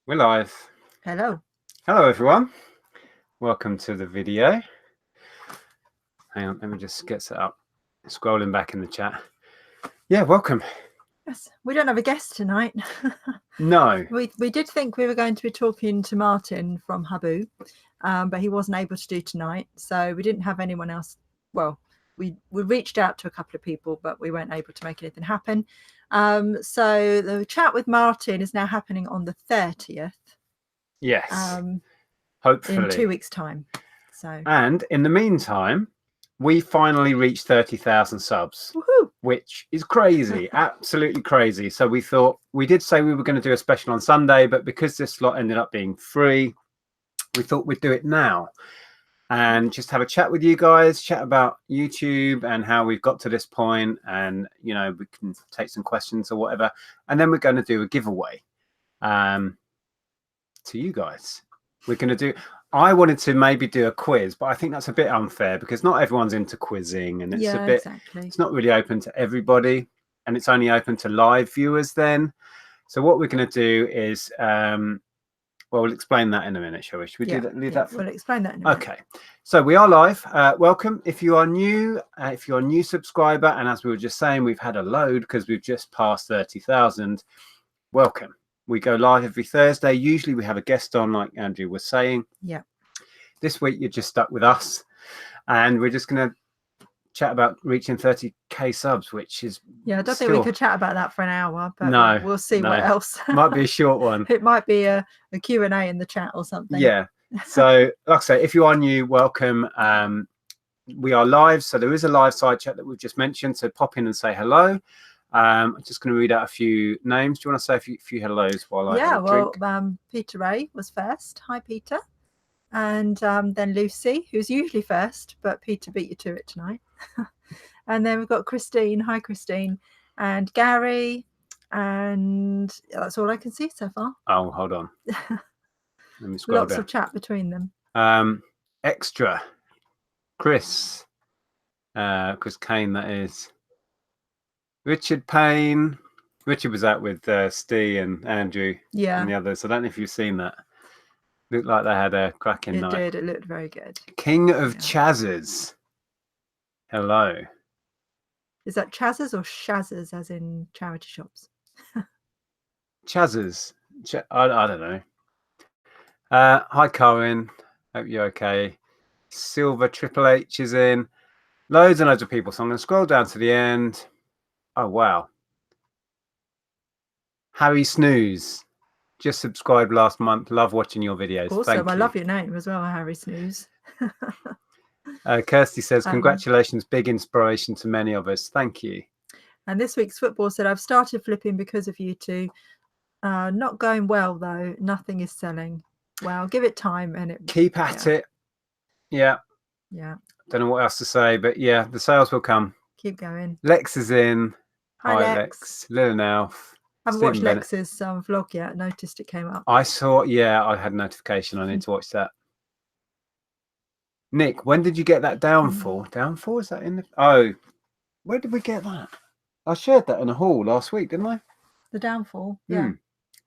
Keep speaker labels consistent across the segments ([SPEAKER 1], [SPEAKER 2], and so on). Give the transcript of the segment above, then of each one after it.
[SPEAKER 1] We're live.
[SPEAKER 2] Hello.
[SPEAKER 1] Hello, everyone. Welcome to the video. Hang on, let me just get set up. Scrolling back in the chat. Yeah, welcome.
[SPEAKER 2] Yes, we don't have a guest tonight.
[SPEAKER 1] No.
[SPEAKER 2] We did think we were going to be talking to Martin from Habu, but he wasn't able to do tonight, so we didn't have anyone else. Well, we reached out to a couple of people, but we weren't able to make anything happen. So the chat with Martin is now happening on the 30th.
[SPEAKER 1] Yes. Hopefully.
[SPEAKER 2] In 2 weeks' time. So.
[SPEAKER 1] And in the meantime, we finally reached 30,000 subs.
[SPEAKER 2] Woohoo!
[SPEAKER 1] Which is crazy, absolutely crazy. So we thought, we did say we were going to do a special on Sunday, but because this slot ended up being free, we thought we'd do it now and just have a chat with you guys, chat about YouTube and how we've got to this point, and we can take some questions or whatever, and then we're going to do a giveaway to you guys. I wanted to maybe do a quiz, but I think that's a bit unfair because not everyone's into quizzing, and it's it's not really open to everybody, and it's only open to live viewers then. So what we're going to do is, we'll explain that in a minute, shall we? Should we do that? Leave that for...
[SPEAKER 2] We'll explain that in a minute.
[SPEAKER 1] Okay. So we are live. Welcome. If you are new, if you're a new subscriber, and as we were just saying, we've had a load because we've just passed 30,000. Welcome. We go live every Thursday. Usually we have a guest on, like Andrea was saying.
[SPEAKER 2] Yeah.
[SPEAKER 1] This week you're just stuck with us, and we're just going to chat about reaching 30k subs, which is...
[SPEAKER 2] Yeah, I don't think we could chat about that for an hour, but
[SPEAKER 1] no,
[SPEAKER 2] we'll see what else.
[SPEAKER 1] Might be a short one.
[SPEAKER 2] It might be a Q&A in the chat or something.
[SPEAKER 1] Yeah. So, like I say, if you are new, welcome. We are live, so there is a live side chat that we've just mentioned, so pop in and say hello. I'm just going to read out a few names. Do you want to say a few hellos while I have a drink?
[SPEAKER 2] Peter Ray was first. Hi, Peter. And then Lucy, who's usually first, but Peter beat you to it tonight. And then we've got Christine. Hi, Christine. And Gary. And that's all I can see so far.
[SPEAKER 1] Oh, hold on. Let me scroll
[SPEAKER 2] Lots
[SPEAKER 1] down.
[SPEAKER 2] of chat between them.
[SPEAKER 1] Extra. Chris. Chris Kane, that is. Richard Payne. Richard was out with Steve and Andrew and the others. I don't know if you've seen that. Looked like they had a cracking night.
[SPEAKER 2] It did. It looked very good.
[SPEAKER 1] King of Chazzes. Hello.
[SPEAKER 2] Is that Chazzes or Shazzes, as in charity shops?
[SPEAKER 1] Chazzes. I don't know. Hi, Corinne. Hope you're okay. Silver Triple H is in. Loads and loads of people. So I'm going to scroll down to the end. Oh, wow. Harry Snooze. Just subscribed last month. Love watching your videos.
[SPEAKER 2] Also, I love your name as well, Harry Snooze.
[SPEAKER 1] Kirsty says, congratulations. Big inspiration to many of us. Thank you.
[SPEAKER 2] And this week's football said, I've started flipping because of you two. Not going well, though. Nothing is selling. Well, give it time and it...
[SPEAKER 1] Keep at it. Yeah.
[SPEAKER 2] Yeah.
[SPEAKER 1] Don't know what else to say, but yeah, the sales will come.
[SPEAKER 2] Keep going.
[SPEAKER 1] Lex is in.
[SPEAKER 2] Hi, Lex.
[SPEAKER 1] Little Elf.
[SPEAKER 2] I haven't watched Lex's vlog yet. Noticed it came up.
[SPEAKER 1] I saw, I had a notification. I need to watch that. Nick, when did you get that downfall? Downfall? Is that in the... Oh, where did we get that? I shared that in a haul last week, didn't I?
[SPEAKER 2] The downfall? Yeah.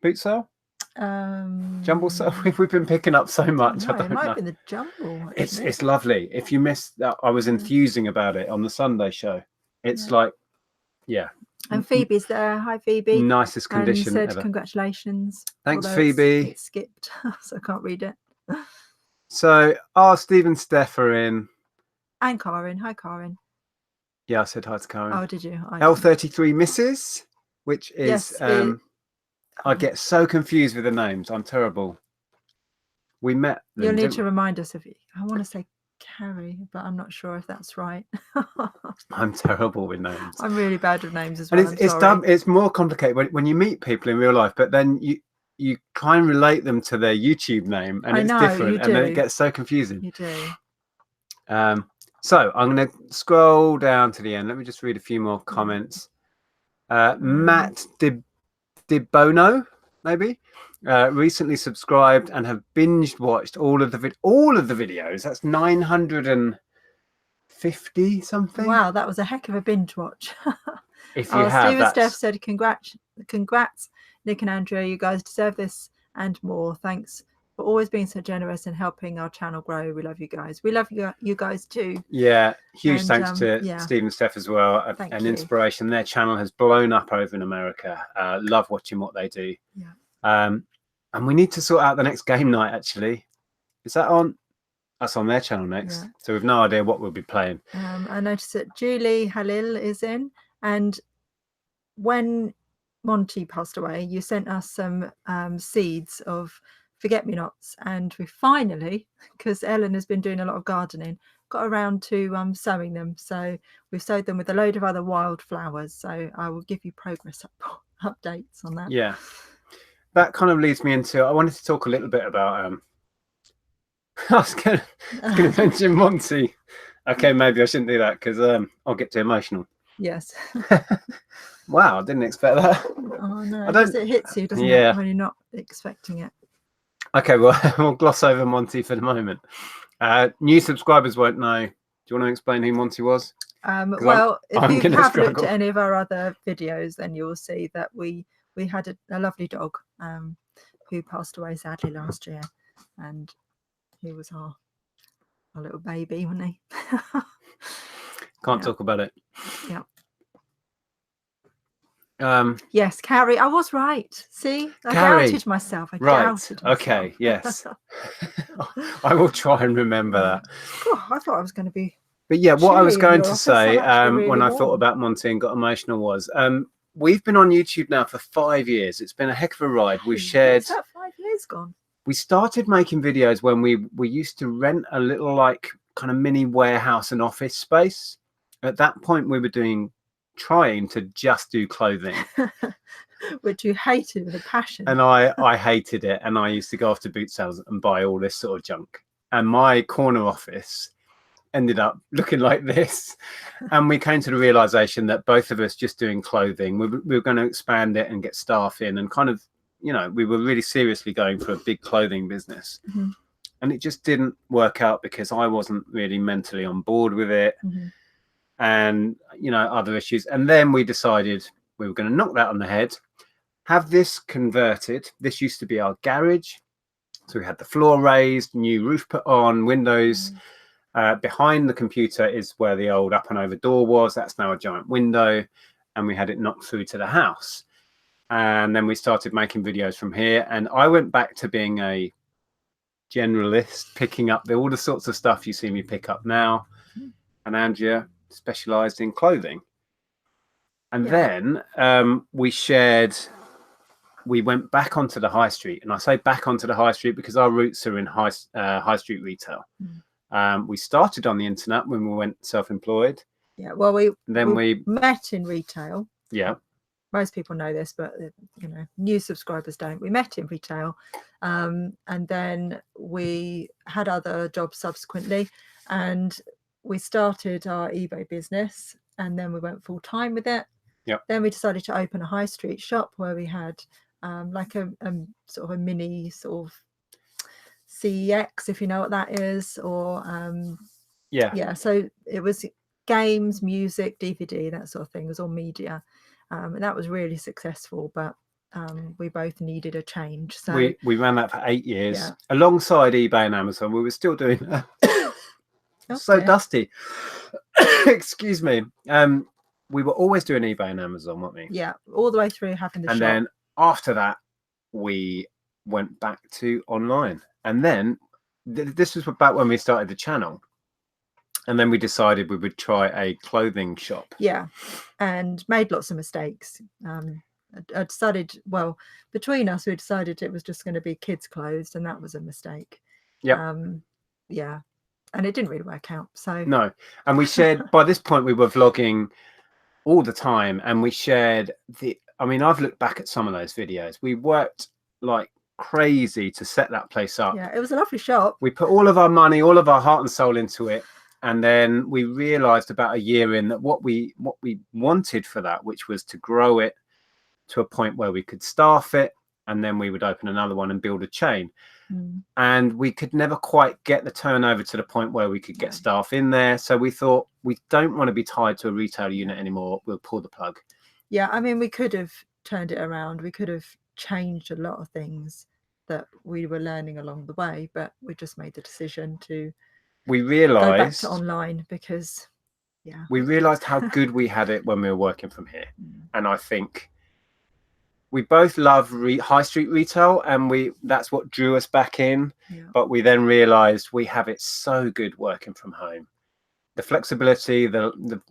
[SPEAKER 1] Boot sale? Jumble sale? We've been picking up so much.
[SPEAKER 2] No, it might be the jumble.
[SPEAKER 1] It's lovely. If you missed that, I was enthusing about it on the Sunday show. It's like,
[SPEAKER 2] And Phoebe's there. Hi, Phoebe.
[SPEAKER 1] Nicest condition
[SPEAKER 2] and said,
[SPEAKER 1] ever.
[SPEAKER 2] Congratulations.
[SPEAKER 1] Thanks, Phoebe.
[SPEAKER 2] It's skipped, so I can't read it.
[SPEAKER 1] So, Steve and Steph are in.
[SPEAKER 2] And Karen. Hi, Karen.
[SPEAKER 1] Yeah, I said hi to Karen.
[SPEAKER 2] Oh, did you?
[SPEAKER 1] L33 Mrs., which is... Yes, I get so confused with the names. I'm terrible. We met them.
[SPEAKER 2] You'll need to remind us of it. I want to say Carrie, but I'm not sure if that's right.
[SPEAKER 1] I'm terrible with names.
[SPEAKER 2] I'm really bad with names as well.
[SPEAKER 1] And it's more complicated when you meet people in real life, but then you try and relate them to their YouTube name, and it's different, and then it gets so confusing.
[SPEAKER 2] You do.
[SPEAKER 1] So I'm going to scroll down to the end. Let me just read a few more comments. Matt DeBono, maybe, recently subscribed and have binge watched all of the videos. That's 950 something.
[SPEAKER 2] Wow, that was a heck of a binge watch.
[SPEAKER 1] If you have,
[SPEAKER 2] Steve and Steph said, congrats, Nick and Andrea. You guys deserve this. and more. Thanks for always being so generous and helping our channel grow. We love you guys. We love you guys too.
[SPEAKER 1] Yeah, huge
[SPEAKER 2] And,
[SPEAKER 1] thanks to
[SPEAKER 2] yeah.
[SPEAKER 1] Steve and Steph as well.
[SPEAKER 2] Thank
[SPEAKER 1] An
[SPEAKER 2] you.
[SPEAKER 1] inspiration. Their channel has blown up over in America. Love watching what they do.
[SPEAKER 2] Yeah.
[SPEAKER 1] And we need to sort out the next game night, actually. Is that on? That's on their channel next.
[SPEAKER 2] Yeah.
[SPEAKER 1] So we've no idea what we'll be playing.
[SPEAKER 2] I noticed that Julie Halil is in, and when Monty passed away, you sent us some seeds of forget-me-nots, and we finally, because Ellen has been doing a lot of gardening, got around to sowing them. So we've sowed them with a load of other wildflowers. So I will give you progress updates on that.
[SPEAKER 1] Yeah, that kind of leads me into, I wanted to talk a little bit about I was going to mention Monty. Okay, maybe I shouldn't do that because I'll get too emotional.
[SPEAKER 2] Yes.
[SPEAKER 1] Wow, I didn't expect that.
[SPEAKER 2] Oh no, it hits you, doesn't
[SPEAKER 1] Yeah.
[SPEAKER 2] it, when you're not expecting it.
[SPEAKER 1] Okay, well, we'll gloss over Monty for the moment. New subscribers won't know. Do you want to explain who Monty was?
[SPEAKER 2] Well, if
[SPEAKER 1] I'm
[SPEAKER 2] you
[SPEAKER 1] gonna
[SPEAKER 2] have
[SPEAKER 1] struggle.
[SPEAKER 2] looked at any of our other videos, then you'll see that we had a lovely dog who passed away sadly last year, and he was our little baby, wasn't he?
[SPEAKER 1] Can't talk about it.
[SPEAKER 2] Yeah.
[SPEAKER 1] Yes,
[SPEAKER 2] Carrie, I was right. See, I doubted myself. I doubted myself.
[SPEAKER 1] Okay, yes. I will try and remember that.
[SPEAKER 2] Oh, I thought I was going to be.
[SPEAKER 1] But yeah, what I was going to say
[SPEAKER 2] really
[SPEAKER 1] when I thought about Monty and got emotional was we've been on YouTube now for 5 years. It's been a heck of a ride. We've shared.
[SPEAKER 2] Is that 5 years gone?
[SPEAKER 1] We started making videos when we used to rent a little like kind of mini warehouse and office space. At that point, we were trying to just do clothing.
[SPEAKER 2] Which you hated with a passion.
[SPEAKER 1] And I hated it. And I used to go off to boot sales and buy all this sort of junk. And my corner office ended up looking like this. And we came to the realization that both of us just doing clothing, we were going to expand it and get staff in and kind of, you know, we were really seriously going for a big clothing business.
[SPEAKER 2] Mm-hmm.
[SPEAKER 1] And it just didn't work out because I wasn't really mentally on board with it.
[SPEAKER 2] Mm-hmm.
[SPEAKER 1] And, you know, other issues. And then we decided we were going to knock that on the head, have this converted. This used to be our garage. So we had the floor raised, new roof put on, windows. Behind the computer is where the old up and over door was. That's now a giant window. And we had it knocked through to the house. And then we started making videos from here. And I went back to being a generalist, picking up all the sorts of stuff you see me pick up now. And Andrea specialized in clothing. And then we went back onto the high street. And I say back onto the high street because our roots are in high street retail. We started on the internet when we went self-employed.
[SPEAKER 2] Yeah, well, we met in retail.
[SPEAKER 1] Yeah.
[SPEAKER 2] Most people know this, but you know, new subscribers don't. We met in retail, and then we had other jobs subsequently, and we started our eBay business, and then we went full time with it.
[SPEAKER 1] Yeah.
[SPEAKER 2] Then we decided to open a high street shop where we had like a sort of a mini sort of CEX, if you know what that is, or yeah. So it was games, music, DVD, that sort of thing. It was all media, and that was really successful. But we both needed a change. So
[SPEAKER 1] we ran that for 8 years alongside eBay and Amazon. We were still doing that. So dusty. Excuse me. We were always doing eBay and Amazon, weren't we?
[SPEAKER 2] Yeah, all the way through having the shop.
[SPEAKER 1] And then after that, we went back to online. And then this was about when we started the channel. And then we decided we would try a clothing shop.
[SPEAKER 2] Yeah, and made lots of mistakes. I decided, well, between us, we decided it was just going to be kids' clothes, and that was a mistake.
[SPEAKER 1] Yeah.
[SPEAKER 2] Yeah. And it didn't really work out. So
[SPEAKER 1] no. And we shared, by this point, we were vlogging all the time. And we shared I mean, I've looked back at some of those videos. We worked like crazy to set that place up.
[SPEAKER 2] Yeah, it was a lovely shop.
[SPEAKER 1] We put all of our money, all of our heart and soul into it. And then we realized about a year in that what we wanted for that, which was to grow it to a point where we could staff it, and then we would open another one and build a chain. And we could never quite get the turnover to the point where we could get staff in there. So we thought, we don't want to be tied to a retail unit anymore. We'll pull the plug. Yeah,
[SPEAKER 2] I mean, we could have turned it around. We could have changed a lot of things. that we were learning along the way, but we just made the decision to
[SPEAKER 1] We
[SPEAKER 2] go back
[SPEAKER 1] realized
[SPEAKER 2] to online because, yeah,
[SPEAKER 1] we realized how good we had it when we were working from here. And I think we both love high street retail, and that's what drew us back in.
[SPEAKER 2] Yeah.
[SPEAKER 1] But we then realized we have it so good working from home. The flexibility, the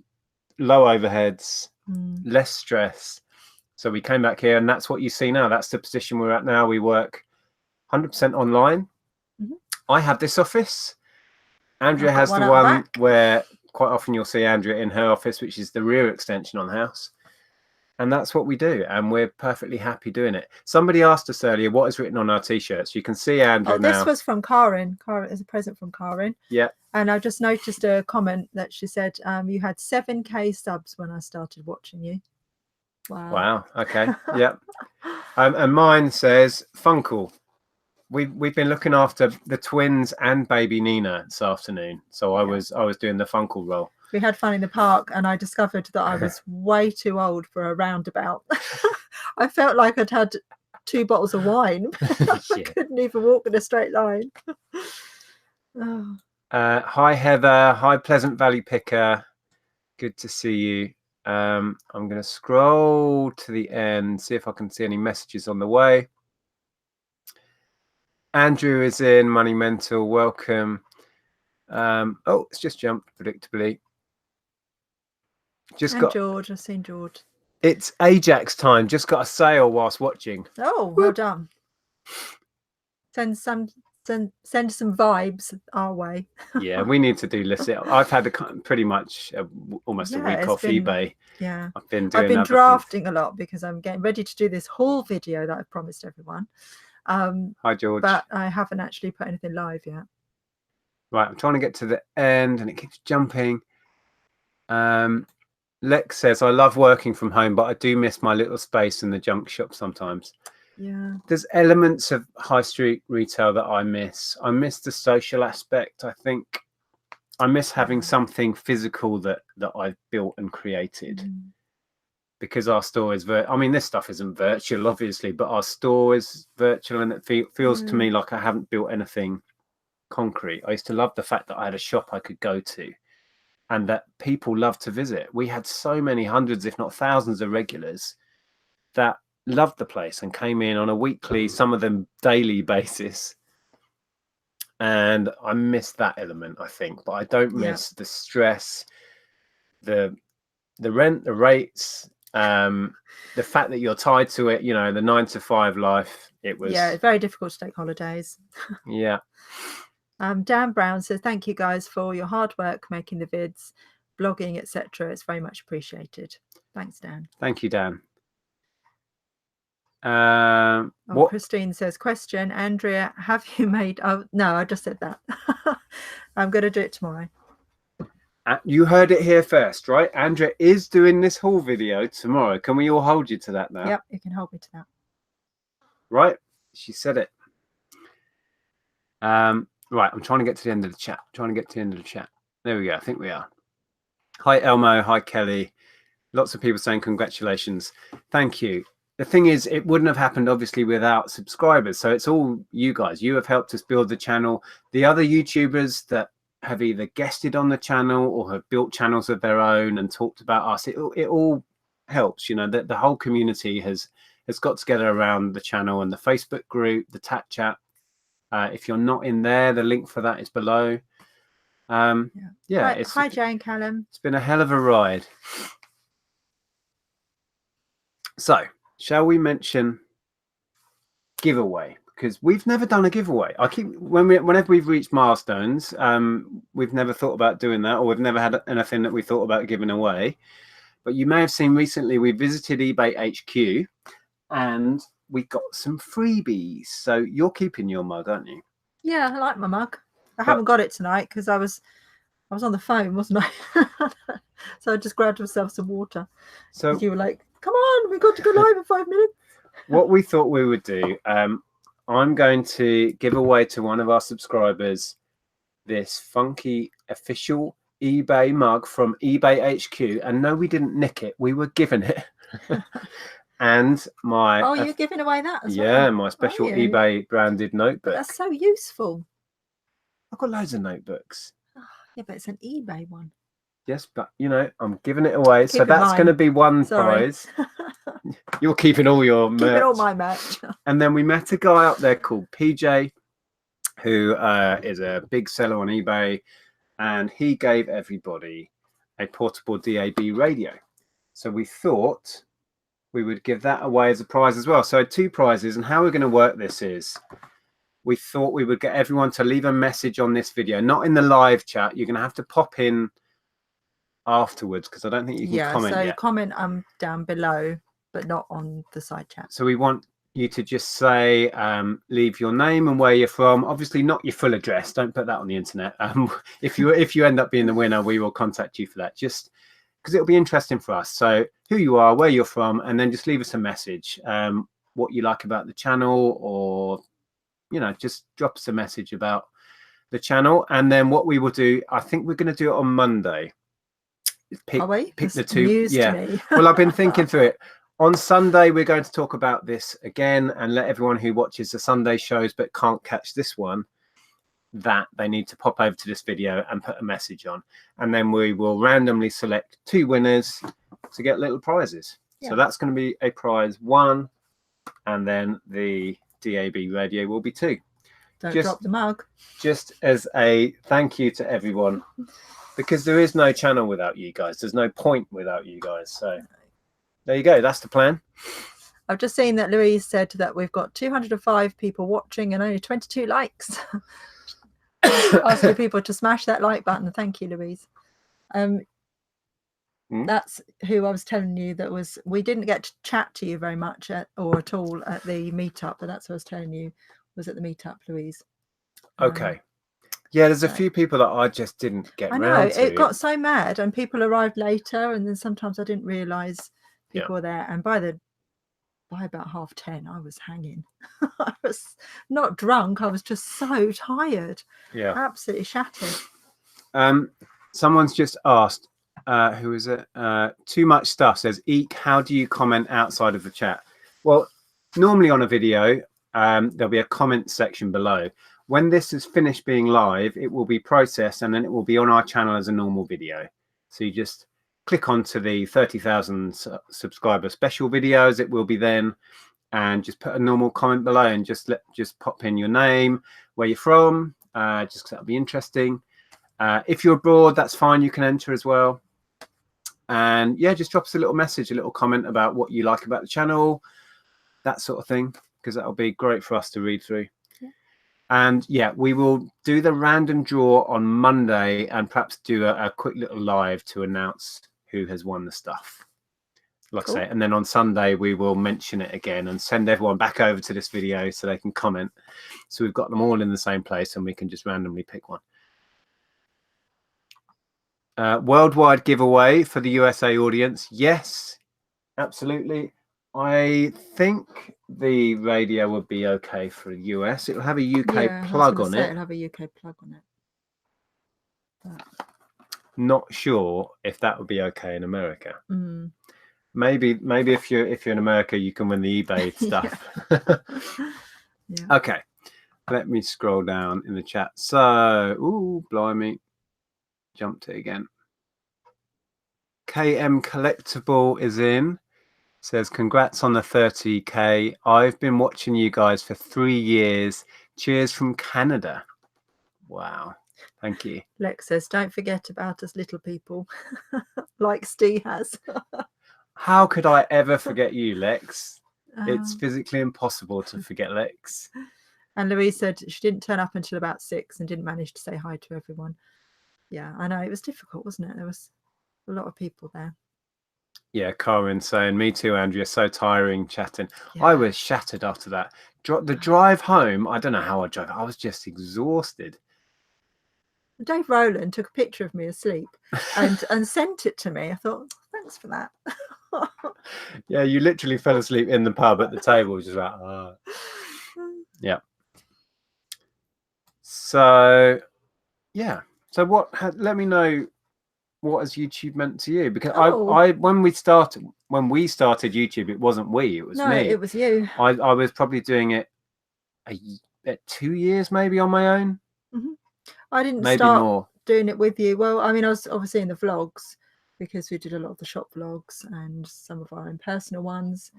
[SPEAKER 1] low overheads, less stress. So we came back here, and that's what you see now. That's the position we're at now. We work 100% online. I have this office. Andrea has the one where quite often you'll see Andrea in her office, which is the rear extension on the house. And that's what we do. And we're perfectly happy doing it. Somebody asked us earlier what is written on our T-shirts. You can see Andrea now.
[SPEAKER 2] This was from Karen. Karen is a present from Karen.
[SPEAKER 1] Yeah.
[SPEAKER 2] And I just noticed a comment that she said, you had 7K subs when I started watching you.
[SPEAKER 1] Wow. Okay. Yeah. And mine says Funkle. We've been looking after the twins and baby Nina this afternoon. So I was doing the Funkle role.
[SPEAKER 2] We had fun in the park, and I discovered that I was way too old for a roundabout. I felt like I'd had 2 bottles of wine. I couldn't even walk in a straight line.
[SPEAKER 1] Hi Heather. Hi Pleasant Valley Picker. Good to see you. I'm going to scroll to the end, see if I can see any messages on the way. Andrew is in. Money Mental, welcome. Oh, it's just jumped predictably.
[SPEAKER 2] George, I've seen George.
[SPEAKER 1] It's Ajax time. Just got a sale whilst watching.
[SPEAKER 2] Oh, well done. Send some vibes our way.
[SPEAKER 1] Yeah, we need to do lists. I've had pretty much almost a week off eBay.
[SPEAKER 2] Yeah,
[SPEAKER 1] I've been
[SPEAKER 2] drafting a lot because I'm getting ready to do this haul video that I've promised everyone.
[SPEAKER 1] Hi George.
[SPEAKER 2] But I haven't actually put anything live yet.
[SPEAKER 1] Right, I'm trying to get to the end and it keeps jumping. Lex says, I love working from home, but I do miss my little space in the junk shop sometimes.
[SPEAKER 2] Yeah.
[SPEAKER 1] There's elements of high street retail that I miss. I miss the social aspect. I think I miss having something physical that I've built and created. Because our store is I mean, this stuff isn't virtual, obviously, but our store is virtual, and it feels to me like I haven't built anything concrete. I used to love the fact that I had a shop I could go to and that people love to visit. We had so many hundreds, if not thousands of regulars that loved the place and came in on a weekly, some of them daily basis. And I miss that element, I think, but I don't miss the stress, the rent, the rates, the fact that you're tied to it, you know, the 9-to-5 life. It was
[SPEAKER 2] it's very difficult to take holidays.
[SPEAKER 1] Yeah.
[SPEAKER 2] Dan Brown says, thank you guys for your hard work making the vids, blogging, etc. It's very much appreciated. Thanks, Dan.
[SPEAKER 1] Thank you, Dan.
[SPEAKER 2] Christine says, question, Andrea, have you made... Oh, no, I just said that. I'm going to do it tomorrow.
[SPEAKER 1] You heard it here first, right? Andrea is doing this haul video tomorrow. Can we all hold you to that now?
[SPEAKER 2] Yep, you can hold me to that.
[SPEAKER 1] Right? She said it. Right, I'm trying to get to the end of the chat. There we go. I think we are. Hi, Elmo. Hi, Kelly. Lots of people saying congratulations. Thank you. The thing is, it wouldn't have happened, obviously, without subscribers. So it's all you guys. You have helped us build the channel. The other YouTubers that have either guested on the channel or have built channels of their own and talked about us, it all helps. You know, the whole community has got together around the channel and the Facebook group, the Tat Chat. If you're not in there, the link for that is below.
[SPEAKER 2] Hi, Jane Callum.
[SPEAKER 1] It's been a hell of a ride. So, shall we mention giveaway? Because we've never done a giveaway. Whenever we've reached milestones, we've never thought about doing that, or we've never had anything that we thought about giving away. But you may have seen recently we visited eBay HQ and we got some freebies. So you're keeping your mug, aren't you?
[SPEAKER 2] Yeah, I like my mug. I haven't got it tonight because I was on the phone, wasn't I? So I just grabbed myself some water. So you were like, come on, we've got to go live in 5 minutes.
[SPEAKER 1] What we thought we would do, I'm going to give away to one of our subscribers this funky official eBay mug from eBay HQ. And no, we didn't nick it. We were given it. and my
[SPEAKER 2] Oh, you're giving away that as well?
[SPEAKER 1] yeah, my special
[SPEAKER 2] Are you?
[SPEAKER 1] eBay branded
[SPEAKER 2] But
[SPEAKER 1] notebook.
[SPEAKER 2] that's so useful.
[SPEAKER 1] I've got loads of notebooks.
[SPEAKER 2] Yeah, but it's an eBay one.
[SPEAKER 1] Yes, but you know, I'm giving it away. So
[SPEAKER 2] Keeping
[SPEAKER 1] that's going to
[SPEAKER 2] mine.
[SPEAKER 1] be one
[SPEAKER 2] Sorry.
[SPEAKER 1] prize. You're keeping all your merch.
[SPEAKER 2] Keeping all my merch.
[SPEAKER 1] And then we met a guy up there called PJ, who is a big seller on eBay, and he gave everybody a portable DAB radio. So we thought we would give that away as a prize as well. So 2 prizes, and how we're going to work this is we thought we would get everyone to leave a message on this video, not in the live chat. You're going to have to pop in afterwards because I don't think you can comment yet.
[SPEAKER 2] Comment down below, but not on the side chat.
[SPEAKER 1] So we want you to just say, leave your name and where you're from. Obviously not your full address. Don't put that on the internet. If you end up being the winner, we will contact you for that, just because it'll be interesting for us. So who you are, where you're from, and then just leave us a message, what you like about the channel, or you know, just drop us a message about the channel. And then what we will do, I think we're going to do it on Monday. Pick the 2. Yeah. Well, I've been thinking through it. On Sunday, we're going to talk about this again and let everyone who watches the Sunday shows but can't catch this one, that they need to pop over to this video and put a message on. And then we will randomly select 2 winners to get little prizes. Yeah. So that's going to be a prize 1, and then the DAB radio will be 2.
[SPEAKER 2] Don't drop the mug. Just
[SPEAKER 1] as a thank you to everyone, because there is no channel without you guys. There's no point without you guys. So there you go. That's the plan.
[SPEAKER 2] I've just seen that Louise said that we've got 205 people watching and only 22 likes. Asking people to smash that like button. Thank you, Louise. That's who I was telling you that was, we didn't get to chat to you very much at all at the meetup, but that's what I was telling you was at the meetup, Louise.
[SPEAKER 1] Okay. Yeah, there's a few people that I just didn't get round to.
[SPEAKER 2] It got so mad, and people arrived later, and then sometimes I didn't realise people were there. And by about 10:30, I was hanging. I was not drunk. I was just so tired. Yeah, absolutely shattered.
[SPEAKER 1] Someone's just asked, who is it? Too much stuff says, Eek, how do you comment outside of the chat? Well, normally on a video, there'll be a comment section below. When this is finished being live, it will be processed and then it will be on our channel as a normal video. So you just click onto the 30,000 subscriber special videos. It will be then, and just put a normal comment below and just pop in your name, where you're from, just because that'll be interesting. If you're abroad, that's fine. You can enter as well. And yeah, just drop us a little message, a little comment about what you like about the channel, that sort of thing, because that'll be great for us to read through. And yeah, we will do the random draw on Monday and perhaps do a quick little live to announce who has won the stuff. Like I say, and then on Sunday, we will mention it again and send everyone back over to this video so they can comment. So we've got them all in the same place and we can just randomly pick one. Worldwide giveaway for the USA audience. Yes, absolutely. I think the radio would be okay for the US. It'll have a UK plug on it.
[SPEAKER 2] It'll have a UK plug on it. But...
[SPEAKER 1] Not sure if that would be okay in America. Maybe if you're in America, you can win the eBay stuff. Okay, let me scroll down in the chat. So, ooh, blimey, jumped it again. KM Collectible is in. Says, congrats on the 30K. I've been watching you guys for 3 years. Cheers from Canada. Wow. Thank you.
[SPEAKER 2] Lex says, don't forget about us little people, like Steve has.
[SPEAKER 1] How could I ever forget you, Lex? It's physically impossible to forget Lex.
[SPEAKER 2] And Louise said she didn't turn up until about 6 and didn't manage to say hi to everyone. Yeah, I know. It was difficult, wasn't it? There was a lot of people there.
[SPEAKER 1] Yeah, Karen saying, me too, Andrea, so tiring chatting. Yeah. I was shattered after that. The drive home, I don't know how I drove. I was just exhausted.
[SPEAKER 2] Dave Rowland took a picture of me asleep and sent it to me. I thought, thanks for that.
[SPEAKER 1] Yeah, you literally fell asleep in the pub at the table, just like, yeah. So, yeah. So let me know what has YouTube meant to you? Because
[SPEAKER 2] Oh.
[SPEAKER 1] I when we started YouTube, it wasn't it was
[SPEAKER 2] No,
[SPEAKER 1] me.
[SPEAKER 2] it was you.
[SPEAKER 1] I was probably doing it at 2 years maybe on my own.
[SPEAKER 2] I didn't
[SPEAKER 1] maybe
[SPEAKER 2] start
[SPEAKER 1] more.
[SPEAKER 2] doing it with you. Well, I mean, I was obviously in the vlogs because we did a lot of the shop vlogs and some of our own personal ones.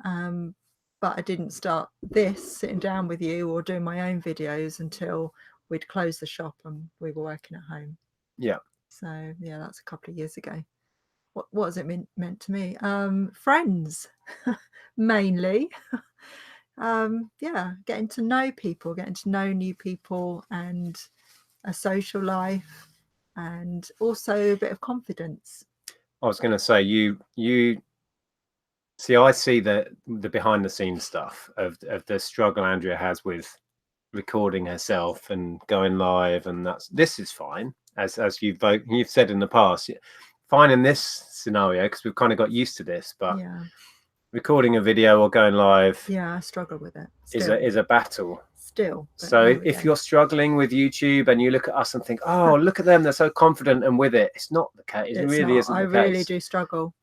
[SPEAKER 2] But I didn't start sitting down with you or doing my own videos until we'd closed the shop and we were working at home.
[SPEAKER 1] Yeah.
[SPEAKER 2] So yeah, that's a couple of years ago. What has it meant to me? Friends, mainly. Yeah, getting to know people, getting to know new people, and a social life, and also a bit of confidence.
[SPEAKER 1] I was going to say you see, I see the behind the scenes stuff of the struggle Andrea has with recording herself and going live, and this is fine, as you've said in the past, fine in this scenario because we've kind of got used to this, but
[SPEAKER 2] Yeah,
[SPEAKER 1] recording a video or going live,
[SPEAKER 2] yeah, I struggle with it
[SPEAKER 1] is
[SPEAKER 2] still.
[SPEAKER 1] a battle.
[SPEAKER 2] Still.
[SPEAKER 1] So if you're struggling with YouTube and you look at us and think, oh, look at them, they're so confident and with it, it's not the case. It really isn't the case.
[SPEAKER 2] I really do struggle.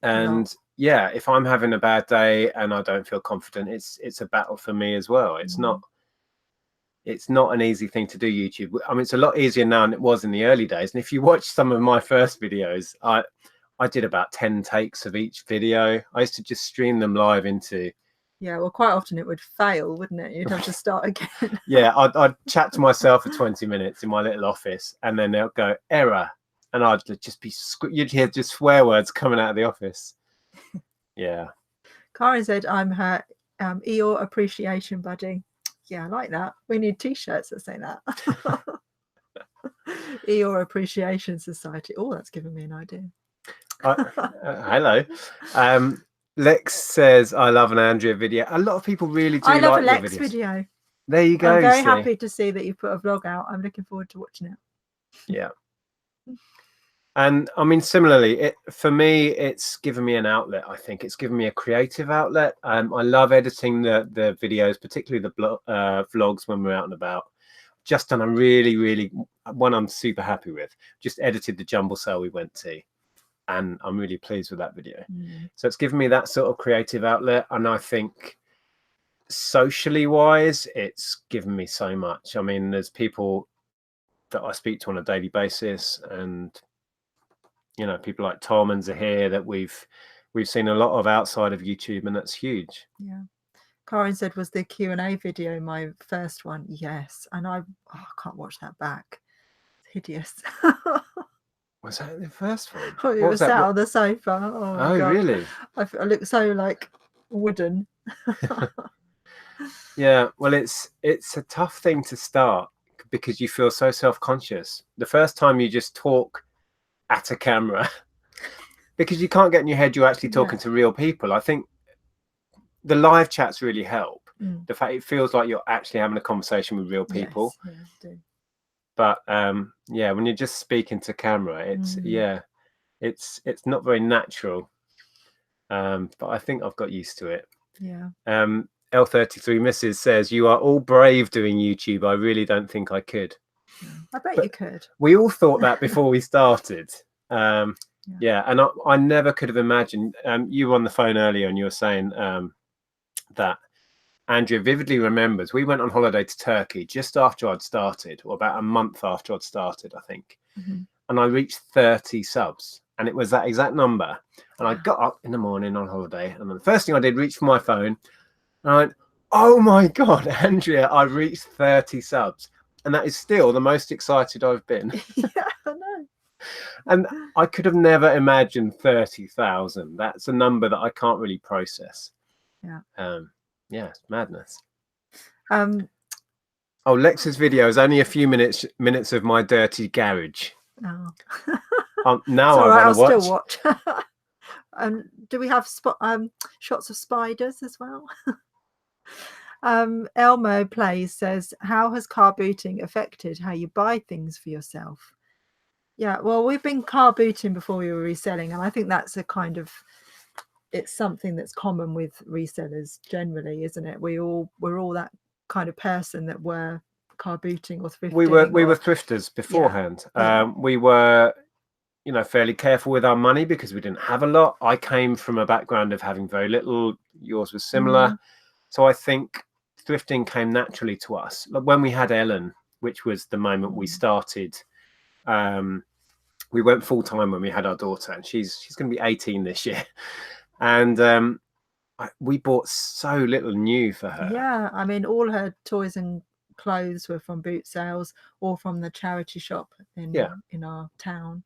[SPEAKER 1] And yeah, if I'm having a bad day and I don't feel confident, it's a battle for me as well. It's not an easy thing to do, YouTube. I mean, it's a lot easier now than it was in the early days. And if you watch some of my first videos, I did about 10 takes of each video. I used to just stream them live into.
[SPEAKER 2] Yeah, well, quite often it would fail, wouldn't it? You'd have to start again.
[SPEAKER 1] Yeah, I'd chat to myself for 20 minutes in my little office, and then they'll go error, and I'd just you'd hear just swear words coming out of the office. Yeah.
[SPEAKER 2] Karen said, "I'm her Eeyore appreciation buddy." Yeah, I like that. We need T-shirts that say that. Eeyore Appreciation Society. Oh, that's given me an idea.
[SPEAKER 1] Hello. Lex says, I love an Andrea video. A lot of people really do.
[SPEAKER 2] I love
[SPEAKER 1] like
[SPEAKER 2] a Lex
[SPEAKER 1] videos.
[SPEAKER 2] video.
[SPEAKER 1] There you go.
[SPEAKER 2] I'm very happy to see that you put a vlog out. I'm looking forward to watching it.
[SPEAKER 1] Yeah. And I mean, similarly, for me, it's given me an outlet. I think it's given me a creative outlet. I love editing the videos, particularly the vlogs when we're out and about. Just done a really one I'm super happy with. Just edited the jumble sale we went to, and I'm really pleased with that video. So it's given me that sort of creative outlet, and I think socially wise, it's given me so much. I mean, there's people that I speak to on a daily basis, and you know, people like Tom and Zahir that we've seen a lot of outside of YouTube, and that's huge.
[SPEAKER 2] Yeah. Karen said, was the Q&A video my first one? Yes. And I can't watch that back. It's hideous.
[SPEAKER 1] Was that the first one?
[SPEAKER 2] Oh, it was sat on the sofa. Oh, my God.
[SPEAKER 1] Really?
[SPEAKER 2] I look so like wooden.
[SPEAKER 1] Yeah, well, it's a tough thing to start because you feel so self-conscious. The first time you just talk at a camera because you can't get in your head you're actually talking to real people. I think the live chats really help. The fact it feels like you're actually having a conversation with real people.
[SPEAKER 2] Yes, yeah, do.
[SPEAKER 1] But yeah, when you're just speaking to camera, it's not very natural. But I think I've got used to it.
[SPEAKER 2] Yeah.
[SPEAKER 1] L33 Mrs. says, you are all brave doing YouTube. I really don't think I could.
[SPEAKER 2] I bet you could.
[SPEAKER 1] We all thought that before we started. Yeah, and I never could have imagined. You were on the phone earlier and you were saying that Andrea vividly remembers we went on holiday to Turkey just after I'd started, or about a month after I'd started, I think. And I reached 30 subs, and it was that exact number. And I got up in the morning on holiday, and the first thing I did, reach for my phone, and I went, oh my God, Andrea, I reached 30 subs. And that is still the most excited I've been.
[SPEAKER 2] Yeah, I know.
[SPEAKER 1] And I could have never imagined 30,000. That's a number that I can't really process.
[SPEAKER 2] Yeah.
[SPEAKER 1] Yeah, it's madness.
[SPEAKER 2] Oh,
[SPEAKER 1] Lex's video is only a few minutes of my dirty garage.
[SPEAKER 2] Oh.
[SPEAKER 1] Now I want to watch.
[SPEAKER 2] Still watch. Do we have shots of spiders as well? Elmo Plays says, how has car booting affected how you buy things for yourself? Yeah, well, we've been car booting before we were reselling, and I think that's it's something that's common with resellers generally, isn't it? We're all that kind of person that were car booting or thrifting.
[SPEAKER 1] We were thrifters beforehand. We were you know, fairly careful with our money because we didn't have a lot. I came from a background of having very little. Yours was similar. So I think thrifting came naturally to us. Like when we had Ellen, which was the moment we started, we went full time when we had our daughter, and she's going to be 18 this year. And we bought so little new for her.
[SPEAKER 2] Yeah, I mean, all her toys and clothes were from boot sales or from the charity shop in our town,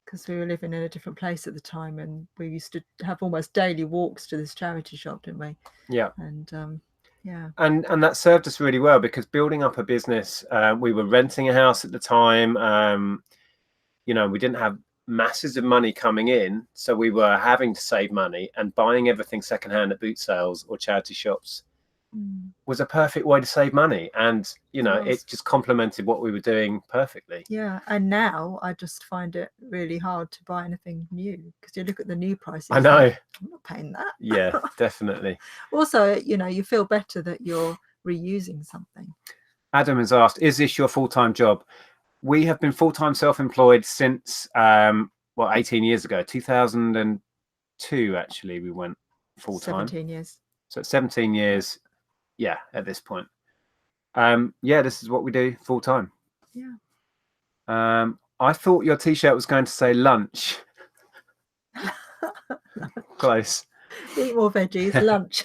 [SPEAKER 2] because we were living in a different place at the time, and we used to have almost daily walks to this charity shop, didn't we?
[SPEAKER 1] Yeah.
[SPEAKER 2] And
[SPEAKER 1] and that served us really well, because building up a business, we were renting a house at the time. You know, we didn't have masses of money coming in, so we were having to save money, and buying everything secondhand at boot sales or charity shops was a perfect way to save money. And you know, it just complemented what we were doing perfectly.
[SPEAKER 2] Yeah, and now I just find it really hard to buy anything new, because you look at the new prices.
[SPEAKER 1] I know.
[SPEAKER 2] Like, I'm not paying that.
[SPEAKER 1] Yeah, definitely.
[SPEAKER 2] Also, you know, you feel better that you're reusing something.
[SPEAKER 1] Adam has asked, is this your full-time job? We have been full-time self-employed since 18 years ago, 2002 actually. We went full-time.
[SPEAKER 2] 17 years.
[SPEAKER 1] So it's 17 years. Yeah, at this point. Yeah, this is what we do full-time.
[SPEAKER 2] Yeah.
[SPEAKER 1] I thought your t-shirt was going to say lunch. Close.
[SPEAKER 2] Eat more veggies. Lunch.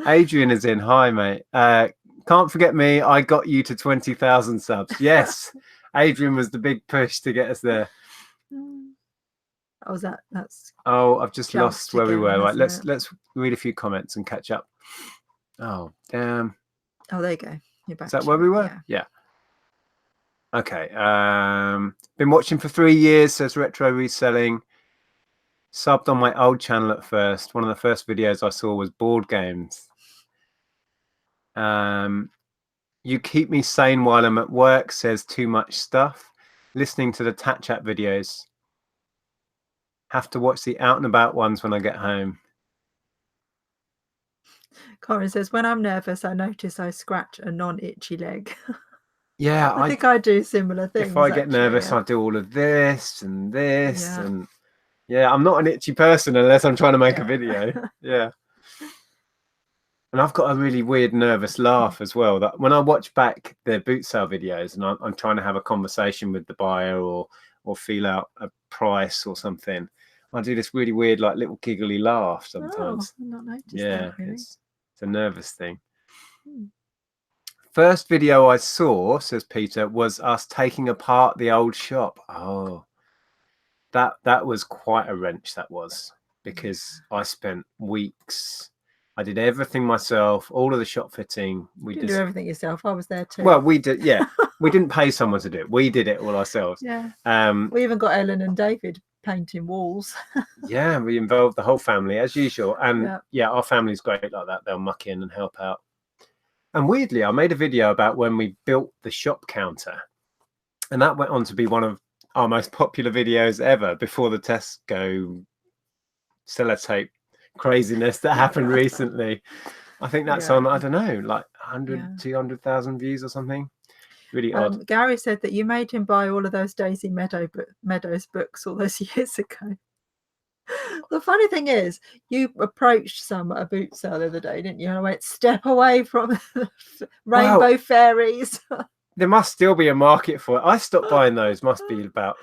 [SPEAKER 1] Adrian is in. Hi, mate. Can't forget me. I got you to 20,000 subs. Yes, Adrian was the big push to get us there.
[SPEAKER 2] Oh, that's.
[SPEAKER 1] Oh, I've just lost where we were. Right, let's read a few comments and catch up. Oh, damn.
[SPEAKER 2] Oh, there you go. You're back.
[SPEAKER 1] Is that where we were? Yeah. Okay. Been watching for 3 years, says Retro Reselling. Subbed on my old channel at first. One of the first videos I saw was board games. You keep me sane while I'm at work, says Too Much Stuff. Listening to the Tat Chat videos. Have to watch the out and about ones when I get home.
[SPEAKER 2] Corin says, when I'm nervous, I notice I scratch a non-itchy leg.
[SPEAKER 1] Yeah,
[SPEAKER 2] I think I do similar things.
[SPEAKER 1] If I get nervous, I do all of this and this. And yeah, I'm not an itchy person unless I'm trying to make a video. Yeah. And I've got a really weird nervous laugh as well, that when I watch back the boot sale videos and I'm trying to have a conversation with the buyer or feel out a price or something, I do this really weird, like, little giggly laugh sometimes.
[SPEAKER 2] Oh, I've not noticed
[SPEAKER 1] yeah,
[SPEAKER 2] that, really.
[SPEAKER 1] it's a nervous thing. First video I saw, says Peter, was us taking apart the old shop. Oh, that was quite a wrench, that was, because I spent weeks. I did everything myself, all of the shop fitting.
[SPEAKER 2] We did do everything yourself. I was there too.
[SPEAKER 1] Well, we did, yeah. We didn't pay someone to do it. We did it all ourselves.
[SPEAKER 2] Yeah. We even got Ellen and David painting walls.
[SPEAKER 1] Yeah, we involved the whole family as usual. And yeah, our family's great like that. They'll muck in and help out. And weirdly, I made a video about when we built the shop counter. And that went on to be one of our most popular videos ever before the Tesco sellotape craziness that happened recently. I think that's on, I don't know, like 100, 200,000 views or something. Really odd.
[SPEAKER 2] Gary said that you made him buy all of those Daisy Meadows books all those years ago. The funny thing is, you approached some at a boot sale the other day, didn't you? And I went, step away from rainbow fairies.
[SPEAKER 1] There must still be a market for it. I stopped buying those, must be about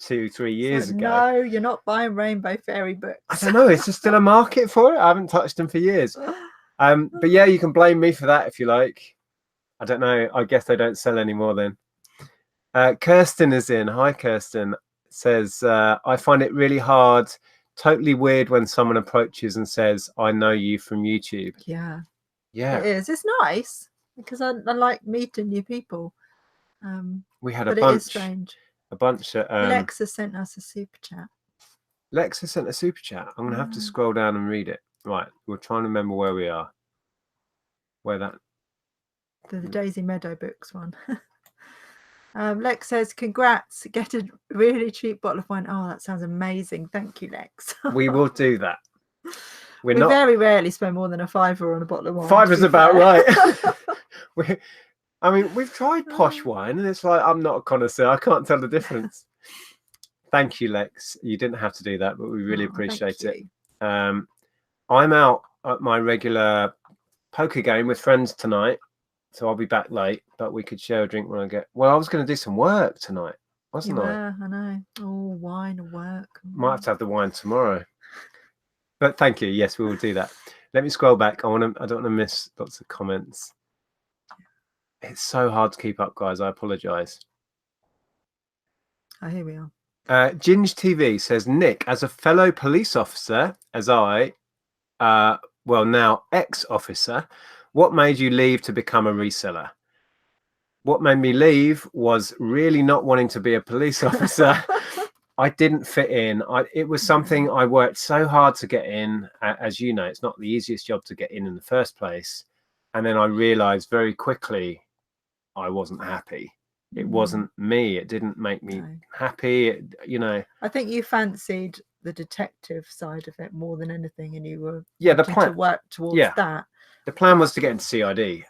[SPEAKER 1] 2-3 years ago.
[SPEAKER 2] No, you're not buying rainbow fairy books.
[SPEAKER 1] I don't know. Is there still a market for it? I haven't touched them for years. But yeah, you can blame me for that if you like. I don't know. I guess they don't sell anymore then. Kirsten is in. Hi, Kirsten. Says, I find it really hard, totally weird when someone approaches and says, I know you from YouTube.
[SPEAKER 2] Yeah.
[SPEAKER 1] Yeah.
[SPEAKER 2] It is. It's nice because I like meeting new people.
[SPEAKER 1] We had
[SPEAKER 2] but
[SPEAKER 1] a bunch.
[SPEAKER 2] It is strange.
[SPEAKER 1] A bunch.
[SPEAKER 2] Lexa sent us a super chat.
[SPEAKER 1] Lexa sent a super chat. I'm going to have to scroll down and read it. Right. We're trying to remember where we are. Where that.
[SPEAKER 2] The Daisy Meadow books one. Lex says, congrats, get a really cheap bottle of wine. Oh, that sounds amazing. Thank you, Lex.
[SPEAKER 1] We will do that.
[SPEAKER 2] We very rarely spend more than a £5 on a bottle of wine.
[SPEAKER 1] £5 about right. I mean, we've tried posh wine and it's like, I'm not a connoisseur. I can't tell the difference. Thank you, Lex. You didn't have to do that, but we really appreciate it.
[SPEAKER 2] You.
[SPEAKER 1] I'm out at my regular poker game with friends tonight, so I'll be back late, but we could share a drink when I get... Well, I was going to do some work tonight, wasn't I?
[SPEAKER 2] Yeah, I know. Oh, wine and work.
[SPEAKER 1] Might have to have the wine tomorrow. But thank you. Yes, we will do that. Let me scroll back. I don't want to miss lots of comments. It's so hard to keep up, guys. I apologize.
[SPEAKER 2] Oh, here we are.
[SPEAKER 1] Ginge TV says, Nick, as a fellow police officer, as I, well, now ex-officer, what made you leave to become a reseller? What made me leave was really not wanting to be a police officer. I didn't fit in. It was something I worked so hard to get in. As you know, it's not the easiest job to get in the first place. And then I realized very quickly I wasn't happy. It wasn't me. It didn't make me happy.
[SPEAKER 2] I think you fancied the detective side of it more than anything, and you were
[SPEAKER 1] the plan
[SPEAKER 2] to work towards that.
[SPEAKER 1] The plan was to get into CID.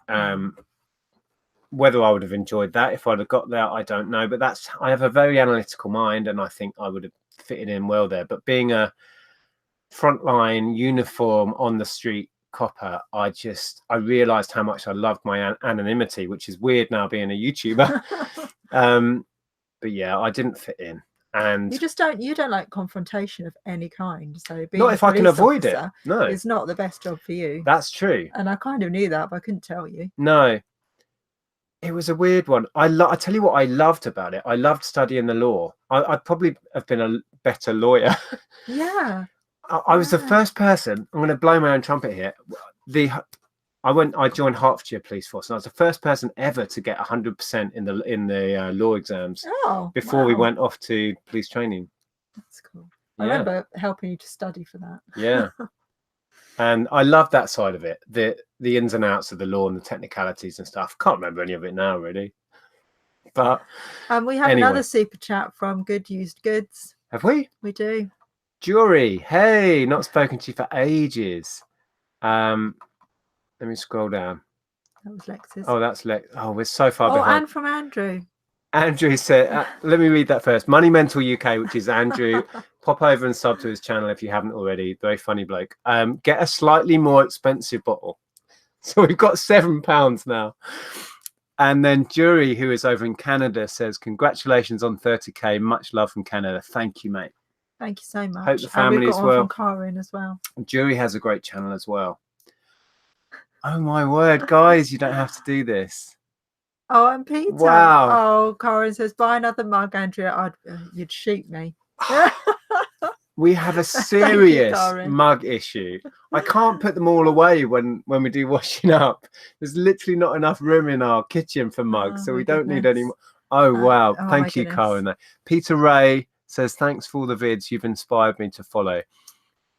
[SPEAKER 1] Whether I would have enjoyed that if I'd have got there, I don't know. But I have a very analytical mind, and I think I would have fitted in well there. But being a frontline uniform on the street copper, I realized how much I loved my anonymity, which is weird now being a YouTuber. But yeah, I didn't fit in. And
[SPEAKER 2] you don't like confrontation of any kind. So being
[SPEAKER 1] not if I can avoid it. No,
[SPEAKER 2] it's not the best job for you.
[SPEAKER 1] That's true.
[SPEAKER 2] And I kind of knew that, but I couldn't tell you.
[SPEAKER 1] No. It was a weird one. I tell you what I loved about it. I loved studying the law. I'd probably have been a better lawyer.
[SPEAKER 2] Yeah.
[SPEAKER 1] I was the first person. I'm going to blow my own trumpet here. I joined Hertfordshire Police Force, and I was the first person ever to get 100% in the law exams. Before we went off to police training.
[SPEAKER 2] That's cool. Yeah. I remember helping you to study for that.
[SPEAKER 1] Yeah. And I love that side of it, the ins and outs of the law and the technicalities and stuff. Can't remember any of it now, really. But
[SPEAKER 2] we have another super chat from Good Used Goods.
[SPEAKER 1] Have we?
[SPEAKER 2] We do.
[SPEAKER 1] Jury, hey, not spoken to you for ages. Let me scroll down.
[SPEAKER 2] That was Lex's.
[SPEAKER 1] Oh, that's Lex. Oh, we're so far behind.
[SPEAKER 2] And from Andrew.
[SPEAKER 1] Andrew said, let me read that first. Money Mental UK, which is Andrew. Pop over and sub to his channel if you haven't already. Very funny bloke. Get a slightly more expensive bottle. So we've got £7 now. And then Jury, who is over in Canada, says, congratulations on 30K. Much love from Canada. Thank you, mate.
[SPEAKER 2] Thank you so much.
[SPEAKER 1] Hope the family as well.
[SPEAKER 2] From Karen as well.
[SPEAKER 1] Jury has a great channel as well. Oh my word, guys, you don't have to do this.
[SPEAKER 2] Oh, and Peter.
[SPEAKER 1] Wow.
[SPEAKER 2] Oh, Karen says, buy another mug, Andrea. You'd shoot me.
[SPEAKER 1] We have a serious mug issue. I can't put them all away when we do washing up. There's literally not enough room in our kitchen for mugs, so we don't need any more. Oh, wow. Thank you, Karen. Peter Ray says, thanks for all the vids. You've inspired me to follow.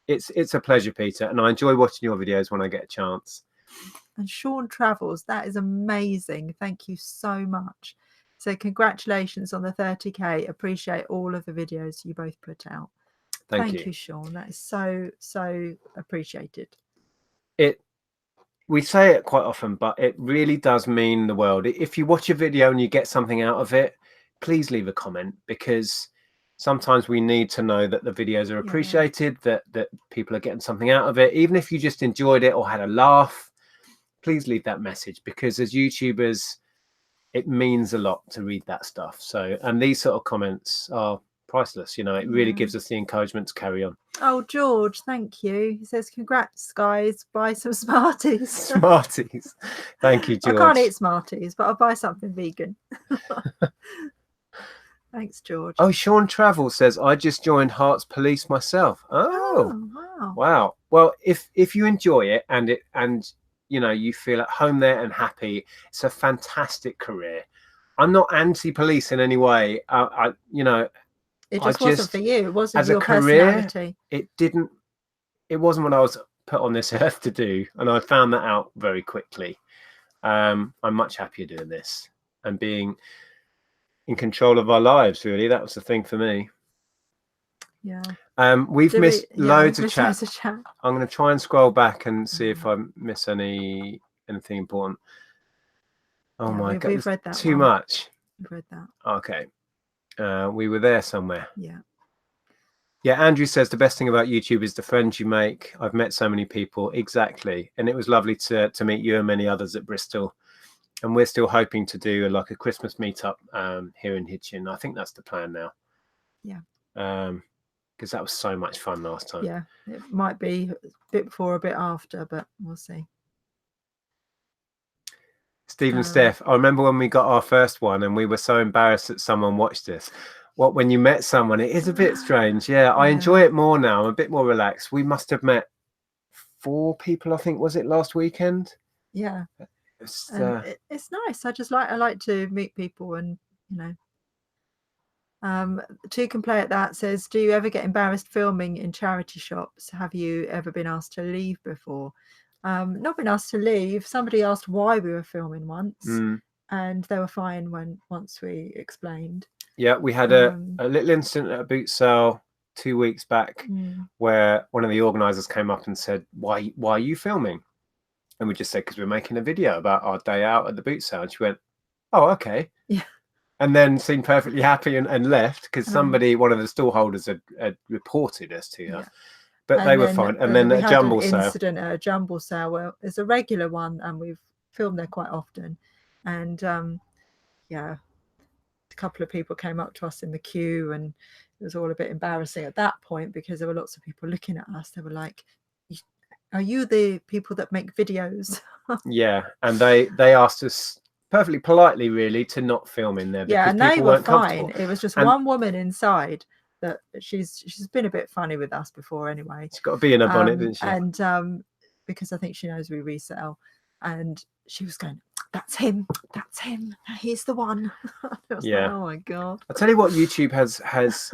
[SPEAKER 1] It's a pleasure, Peter, and I enjoy watching your videos when I get a chance.
[SPEAKER 2] And Sean Travels, that is amazing. Thank you so much. So congratulations on the 30K. Appreciate all of the videos you both put out. Thank you, Sean. That is so appreciated.
[SPEAKER 1] We say it quite often, but it really does mean the world. If you watch a video and you get something out of it, please leave a comment, because sometimes we need to know that the videos are appreciated, that people are getting something out of it. Even if you just enjoyed it or had a laugh, please leave that message, because as YouTubers, it means a lot to read that stuff. So, and these sort of comments are priceless. You know, it really gives us the encouragement to carry on.
[SPEAKER 2] Oh, George, thank you. He says, congrats, guys. Buy some Smarties.
[SPEAKER 1] Smarties. Thank you, George.
[SPEAKER 2] I can't eat Smarties, but I'll buy something vegan. Thanks, George.
[SPEAKER 1] Oh, Sean Travel says, I just joined Hearts Police myself. Oh, wow. Well, if you enjoy it and you know, you feel at home there and happy, it's a fantastic career. I'm not anti-police in any way. You know,
[SPEAKER 2] it just wasn't for you. It wasn't
[SPEAKER 1] as
[SPEAKER 2] your
[SPEAKER 1] a career,
[SPEAKER 2] personality.
[SPEAKER 1] It wasn't what I was put on this earth to do, and I found that out very quickly. I'm much happier doing this and being in control of our lives. Really, that was the thing for me.
[SPEAKER 2] Yeah.
[SPEAKER 1] We've missed loads of chat. I'm going to try and scroll back and see if I miss anything important. Oh my God,
[SPEAKER 2] we've read that
[SPEAKER 1] too much.
[SPEAKER 2] We've read that.
[SPEAKER 1] Okay. We were there somewhere.
[SPEAKER 2] Yeah.
[SPEAKER 1] Yeah, Andrew says the best thing about YouTube is the friends you make. I've met so many people. Exactly. And it was lovely to meet you and many others at Bristol. And we're still hoping to do like a Christmas meetup here in Hitchin. I think that's the plan now.
[SPEAKER 2] Yeah.
[SPEAKER 1] Because that was so much fun last time.
[SPEAKER 2] Yeah, it might be a bit before, a bit after, but we'll see.
[SPEAKER 1] Stephen Steph, I remember when we got our first one and we were so embarrassed that someone watched this. What, when you met someone, it is a bit strange. Yeah, I enjoy it more now. I'm a bit more relaxed. We must have met 4 people, I think, was it last weekend?
[SPEAKER 2] Yeah.
[SPEAKER 1] It's
[SPEAKER 2] nice. I like to meet people, and Two Can Play at That says, do you ever get embarrassed filming in charity shops? Have you ever been asked to leave before? Not been asked to leave. Somebody asked why we were filming once, and they were fine once we explained.
[SPEAKER 1] Yeah, we had a little incident at a boot sale 2 weeks back where one of the organisers came up and said, why are you filming? And we just said, because we're making a video about our day out at the boot sale. And she went, oh, okay.
[SPEAKER 2] Yeah.
[SPEAKER 1] And then seemed perfectly happy and left, because somebody, one of the stall holders had reported us to her. Yeah. But they were fine. And then a jumble sale.
[SPEAKER 2] Incident at a jumble sale where it's a regular one, and we've filmed there quite often. And yeah, a couple of people came up to us in the queue, and it was all a bit embarrassing at that point because there were lots of people looking at us. They were like, are you the people that make videos?
[SPEAKER 1] Yeah, and they asked us perfectly politely, really, to not film in there.
[SPEAKER 2] Yeah, and they were fine. It was just one woman inside that she's been a bit funny with us before anyway.
[SPEAKER 1] She's got to be in her bonnet, didn't she?
[SPEAKER 2] And because I think she knows we resell, and she was going, that's him, he's the one.
[SPEAKER 1] Yeah.
[SPEAKER 2] Like, oh my god.
[SPEAKER 1] I'll tell you what YouTube has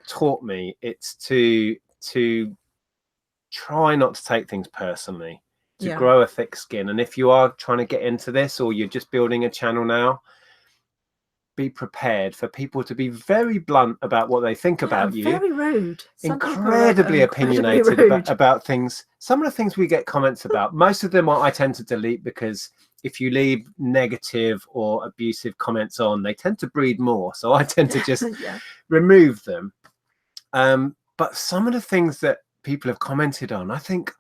[SPEAKER 1] taught me. It's to try not to take things personally, to grow a thick skin. And if you are trying to get into this, or you're just building a channel now, be prepared for people to be very blunt about what they think about you.
[SPEAKER 2] Very rude.
[SPEAKER 1] Incredibly opinionated about things. Some of the things we get comments about, most of them I tend to delete, because if you leave negative or abusive comments on, they tend to breed more. So I tend to just remove them. But some of the things that people have commented on, I think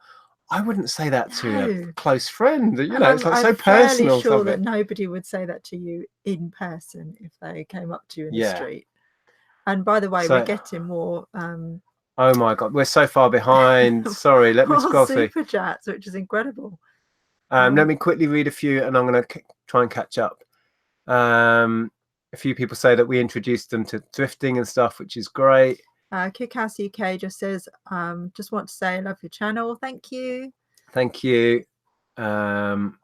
[SPEAKER 1] I wouldn't say that to a close friend. You know, it's like so personal.
[SPEAKER 2] I'm fairly sure that nobody would say that to you in person if they came up to you in the street. And by the way, we're getting more.
[SPEAKER 1] Oh my god, we're so far behind. Sorry, let me scroll through
[SPEAKER 2] super chats, which is incredible.
[SPEAKER 1] Let me quickly read a few, and I'm going to try and catch up. A few people say that we introduced them to thrifting and stuff, which is great.
[SPEAKER 2] Kickhouse UK just says, just want to say I love your channel. Thank you.
[SPEAKER 1] Thank you. Bitcoin,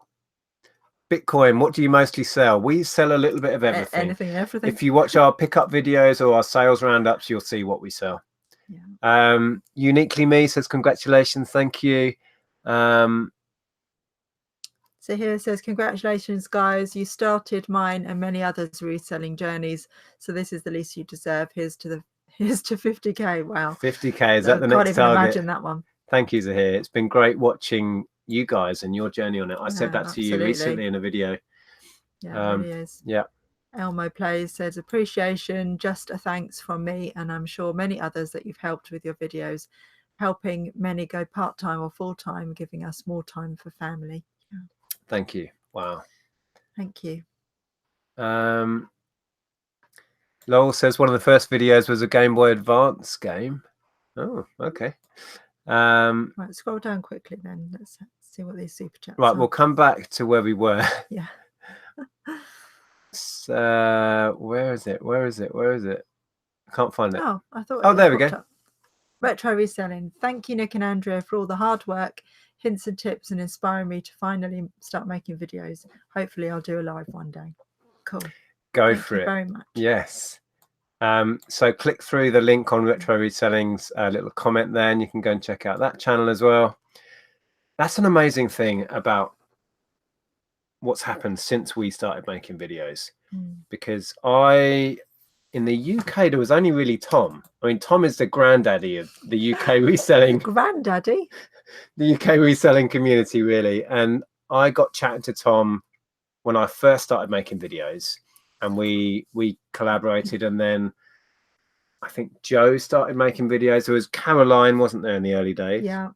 [SPEAKER 1] what do you mostly sell? We sell a little bit of everything.
[SPEAKER 2] Anything and everything.
[SPEAKER 1] If you watch our pickup videos or our sales roundups, you'll see what we sell. Yeah. Uniquely Me says, congratulations. Thank you.
[SPEAKER 2] So here it says, congratulations, guys. You started mine and many others' reselling journeys. So this is the least you deserve. Here's to 50k. Wow.
[SPEAKER 1] 50k, is that the next target? I can't
[SPEAKER 2] even imagine that one.
[SPEAKER 1] Thank you, Zahir. It's been great watching you guys and your journey on it. I said that to you recently in a video.
[SPEAKER 2] Yeah, it really is.
[SPEAKER 1] Yeah.
[SPEAKER 2] Elmo Plays says, appreciation, just a thanks from me, and I'm sure many others that you've helped with your videos, helping many go part-time or full-time, giving us more time for family. Yeah.
[SPEAKER 1] Thank you. Wow.
[SPEAKER 2] Thank you.
[SPEAKER 1] Lowell says one of the first videos was a Game Boy Advance game. Oh, okay.
[SPEAKER 2] Right, scroll down quickly then. Let's see what these super chats
[SPEAKER 1] right,
[SPEAKER 2] are.
[SPEAKER 1] We'll come back to where we were.
[SPEAKER 2] Yeah.
[SPEAKER 1] Where is it? I can't find it.
[SPEAKER 2] Oh, I thought.
[SPEAKER 1] Oh, there we go.
[SPEAKER 2] Up. Retro reselling. Thank you, Nick and Andrea, for all the hard work, hints and tips, and inspiring me to finally start making videos. Hopefully, I'll do a live one day. Cool.
[SPEAKER 1] Go for it.
[SPEAKER 2] Very much.
[SPEAKER 1] Yes. So click through the link on Retro Reselling's little comment there, and you can go and check out that channel as well. That's an amazing thing about what's happened since we started making videos, because in the UK there was only really Tom. I mean, Tom is the granddaddy of the UK reselling.
[SPEAKER 2] Granddaddy?
[SPEAKER 1] The UK reselling community, really. And I got chatting to Tom when I first started making videos, and we collaborated, and then I think Joe started making videos. There was Caroline, wasn't there, in the early days?
[SPEAKER 2] Yeah.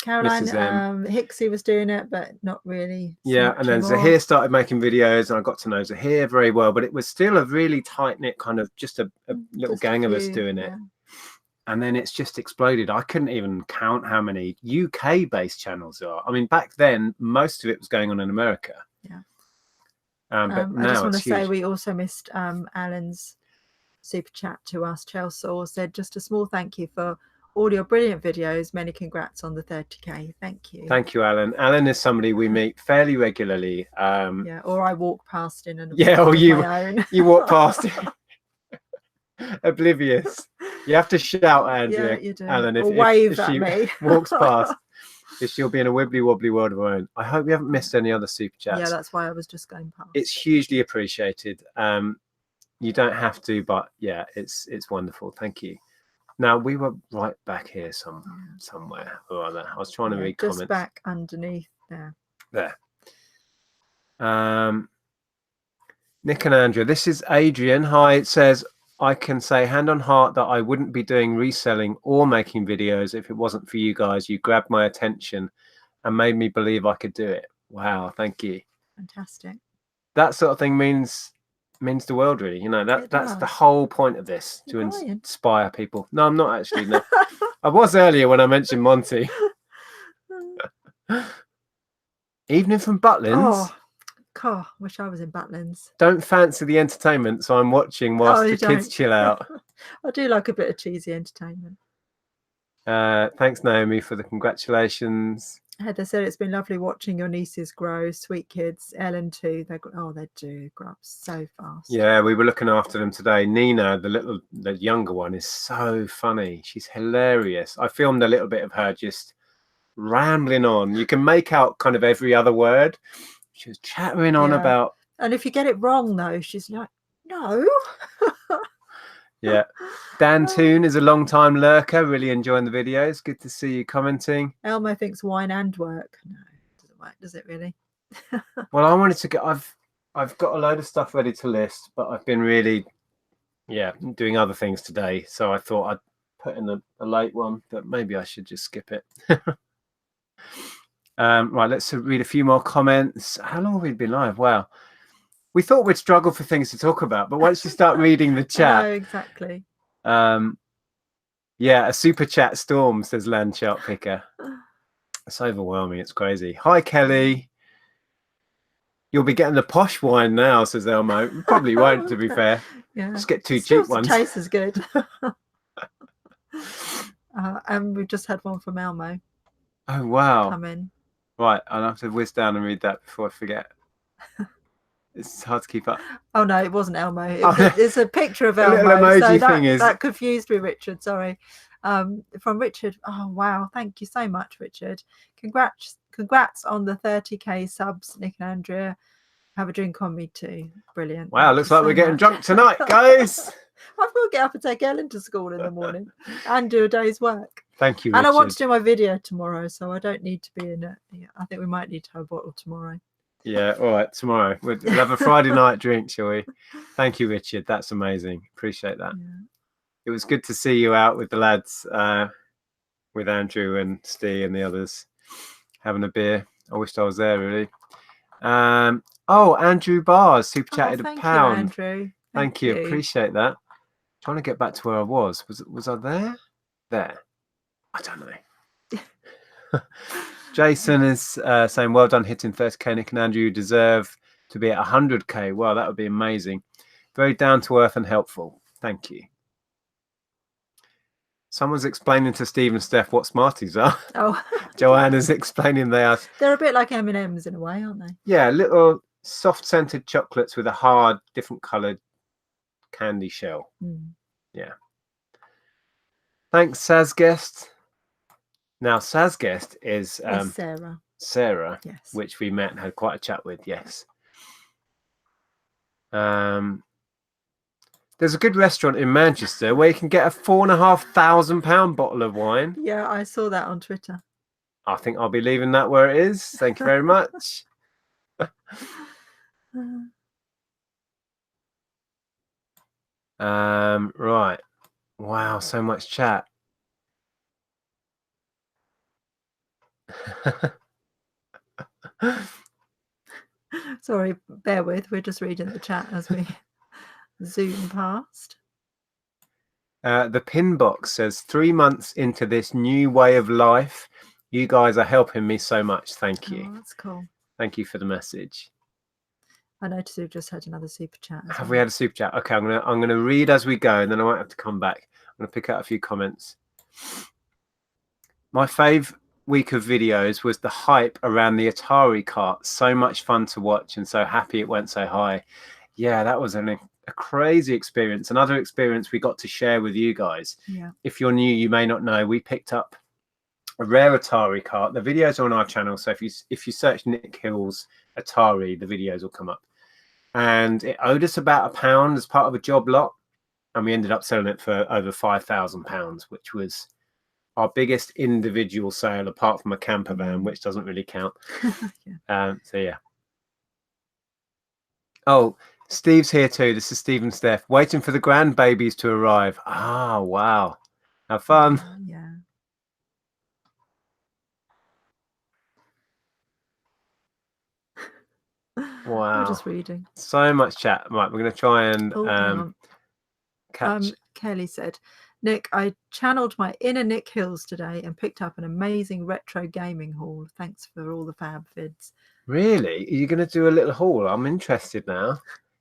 [SPEAKER 2] Caroline
[SPEAKER 1] Mrs. M.
[SPEAKER 2] Hicksy was doing it, but not really. So
[SPEAKER 1] Yeah,
[SPEAKER 2] much
[SPEAKER 1] and then
[SPEAKER 2] anymore.
[SPEAKER 1] Zahir started making videos, and I got to know Zahir very well. But it was still a really tight knit kind of just a little
[SPEAKER 2] Just a
[SPEAKER 1] gang of us
[SPEAKER 2] few,
[SPEAKER 1] doing it.
[SPEAKER 2] yeah.
[SPEAKER 1] And then it's just exploded. I couldn't even count how many UK based channels there are. I mean, back then most of it was going on in America.
[SPEAKER 2] Yeah.
[SPEAKER 1] But
[SPEAKER 2] I just
[SPEAKER 1] now
[SPEAKER 2] want to
[SPEAKER 1] it's huge.
[SPEAKER 2] say we also missed Alan's super chat to us. Chelsea said, just a small thank you for all your brilliant videos. Many congrats on the 30k. Thank you.
[SPEAKER 1] Thank you, Alan. Alan is somebody we meet fairly regularly.
[SPEAKER 2] Yeah, or I walk past in and
[SPEAKER 1] yeah, or
[SPEAKER 2] my own.
[SPEAKER 1] you walk past it, oblivious. You have to shout, Andrea.
[SPEAKER 2] Yeah, you do.
[SPEAKER 1] Alan,
[SPEAKER 2] or wave
[SPEAKER 1] if
[SPEAKER 2] at
[SPEAKER 1] she
[SPEAKER 2] me.
[SPEAKER 1] walks past, if she'll be in a wibbly wobbly world of her own. I hope you haven't missed any other super chats.
[SPEAKER 2] Yeah, that's why I was just going past.
[SPEAKER 1] It's hugely appreciated. You don't have to, but yeah, it's wonderful. Thank you. Now we were right back here somewhere or other. I was trying to read
[SPEAKER 2] just
[SPEAKER 1] comments.
[SPEAKER 2] back underneath there.
[SPEAKER 1] There. Nick and Andrea. This is Adrian. Hi. It says, I can say hand on heart that I wouldn't be doing reselling or making videos if it wasn't for you guys. You grabbed my attention and made me believe I could do it. Wow. Thank you.
[SPEAKER 2] Fantastic.
[SPEAKER 1] That sort of thing means the world, really. You know, that's the whole point of this, to inspire people. No, I'm not actually. No. I was earlier when I mentioned Monty. Evening from Butlins.
[SPEAKER 2] Oh, God, wish I was in Butlins.
[SPEAKER 1] Don't fancy the entertainment, so I'm watching whilst the kids chill out.
[SPEAKER 2] I do like a bit of cheesy entertainment.
[SPEAKER 1] Thanks, Naomi, for the congratulations.
[SPEAKER 2] Heather said it's been lovely watching your nieces grow. Sweet kids. Ellen too. They do grow up so fast.
[SPEAKER 1] Yeah, we were looking after them today. Nina, the younger one, is so funny. She's hilarious. I filmed a little bit of her just rambling on. You can make out kind of every other word. She was chattering on about.
[SPEAKER 2] And if you get it wrong, though, she's like, no.
[SPEAKER 1] Yeah. Dan Toon is a long-time lurker, really enjoying the videos. Good to see you commenting.
[SPEAKER 2] Elmo thinks wine and work. No, it doesn't work, does it really?
[SPEAKER 1] Well, I wanted to get. I've got a load of stuff ready to list, but I've been really, doing other things today. So I thought I'd put in a late one, but maybe I should just skip it. Right, let's read a few more comments. How long have we been live? Wow. We thought we'd struggle for things to talk about, but once you start reading the chat.
[SPEAKER 2] No, exactly.
[SPEAKER 1] Yeah, a super chat storm, says Land Shark Picker. It's overwhelming. It's crazy. Hi, Kelly. You'll be getting the posh wine now, says Elmo. Probably won't, to be fair.
[SPEAKER 2] Yeah.
[SPEAKER 1] Just get two cheap ones.
[SPEAKER 2] Tastes as good. And we've just had one from Elmo.
[SPEAKER 1] Oh, wow.
[SPEAKER 2] Come in.
[SPEAKER 1] Right, I'll have to whiz down and read that before I forget. It's hard to keep up.
[SPEAKER 2] Oh no, it wasn't Elmo. It's a picture of Elmo.
[SPEAKER 1] Emoji
[SPEAKER 2] so
[SPEAKER 1] thing
[SPEAKER 2] that confused me, Richard. Sorry. From Richard. Oh wow, thank you so much, Richard. Congrats on the 30k subs, Nick and Andrea. Have a drink on me too. Brilliant.
[SPEAKER 1] Wow, looks like we're getting drunk tonight, guys.
[SPEAKER 2] I've got to get up and take Ellen to school in the morning and do a day's work.
[SPEAKER 1] Thank you,
[SPEAKER 2] Richard. And I want to
[SPEAKER 1] do
[SPEAKER 2] my video tomorrow, so I don't need to be in it. I think we might need to have a bottle tomorrow.
[SPEAKER 1] Yeah, all right, tomorrow. We'll have a Friday night drink, shall we? Thank you, Richard. That's amazing. Appreciate that. Yeah. It was good to see you out with the lads, with Andrew and Steve and the others, having a beer. I wished I was there, really. Andrew Bars, super chatted a pound.
[SPEAKER 2] You, Andrew.
[SPEAKER 1] Thank you. Appreciate that. Trying to get back to where I was. Was I there? There. I don't know. Jason is saying, well done hitting 30k, Nick and Andrew. You deserve to be at 100k. Wow, that would be amazing. Very down to earth and helpful. Thank you. Someone's explaining to Steve and Steph what Smarties are.
[SPEAKER 2] Oh.
[SPEAKER 1] Joanna's explaining they are.
[SPEAKER 2] They're a bit like M&Ms in a way, aren't they?
[SPEAKER 1] Yeah, little soft-scented chocolates with a hard, different-coloured candy shell. Yeah. Thanks, Sazguest. Now, Sazguest is
[SPEAKER 2] Sarah.
[SPEAKER 1] Sarah,
[SPEAKER 2] yes.
[SPEAKER 1] Which we met and had quite a chat with, yes. There's a good restaurant in Manchester where you can get a £4,500 bottle of wine.
[SPEAKER 2] Yeah, I saw that on Twitter.
[SPEAKER 1] I think I'll be leaving that where it is. Thank you very much. Right. Wow, so much chat.
[SPEAKER 2] Sorry, bear with. We're just reading the chat as we zoom past.
[SPEAKER 1] The pin box says 3 months into this new way of life. You guys are helping me so much. Thank you.
[SPEAKER 2] Oh, that's cool.
[SPEAKER 1] Thank you for the message.
[SPEAKER 2] I noticed we've just had another super chat.
[SPEAKER 1] Have we had a super chat? Okay, I'm gonna read as we go, and then I might have to come back. I'm gonna pick out a few comments. My fave week of videos was the hype around the Atari cart. So much fun to watch, and so happy it went so high. Yeah, that was a crazy experience. Another experience we got to share with you guys.
[SPEAKER 2] Yeah.
[SPEAKER 1] If you're new, you may not know. We picked up a rare Atari cart. The videos are on our channel, so if you search Nick Hill's Atari, the videos will come up. And it owed us about £1 as part of a job lot, and we ended up selling it for over £5,000, which was our biggest individual sale apart from a camper van, which doesn't really count.
[SPEAKER 2] Yeah.
[SPEAKER 1] So yeah. Oh, Steve's here too. This is Steve and Steph waiting for the grandbabies to arrive. Ah, wow, have fun.
[SPEAKER 2] Yeah.
[SPEAKER 1] Wow,
[SPEAKER 2] We're just reading.
[SPEAKER 1] So much chat. Right, we're going to try and catch.
[SPEAKER 2] Kelly said, Nick, I channeled my inner Nick Hills today and picked up an amazing retro gaming haul. Thanks for all the fab vids.
[SPEAKER 1] Really? Are you going to do a little haul? I'm interested now.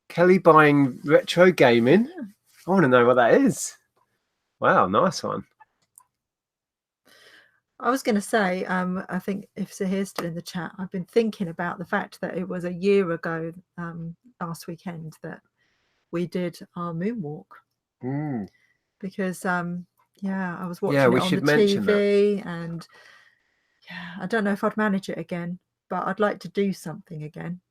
[SPEAKER 1] Kelly buying retro gaming.
[SPEAKER 2] Yeah.
[SPEAKER 1] I want to know what that is. Wow, nice one.
[SPEAKER 2] I was going to say, I think if Sahir's still in the chat, I've been thinking about the fact that it was a year ago, last weekend, that we did our moonwalk. Because, yeah, I was watching it on the TV, and yeah, I don't know if I'd manage it again, but I'd like to do something again.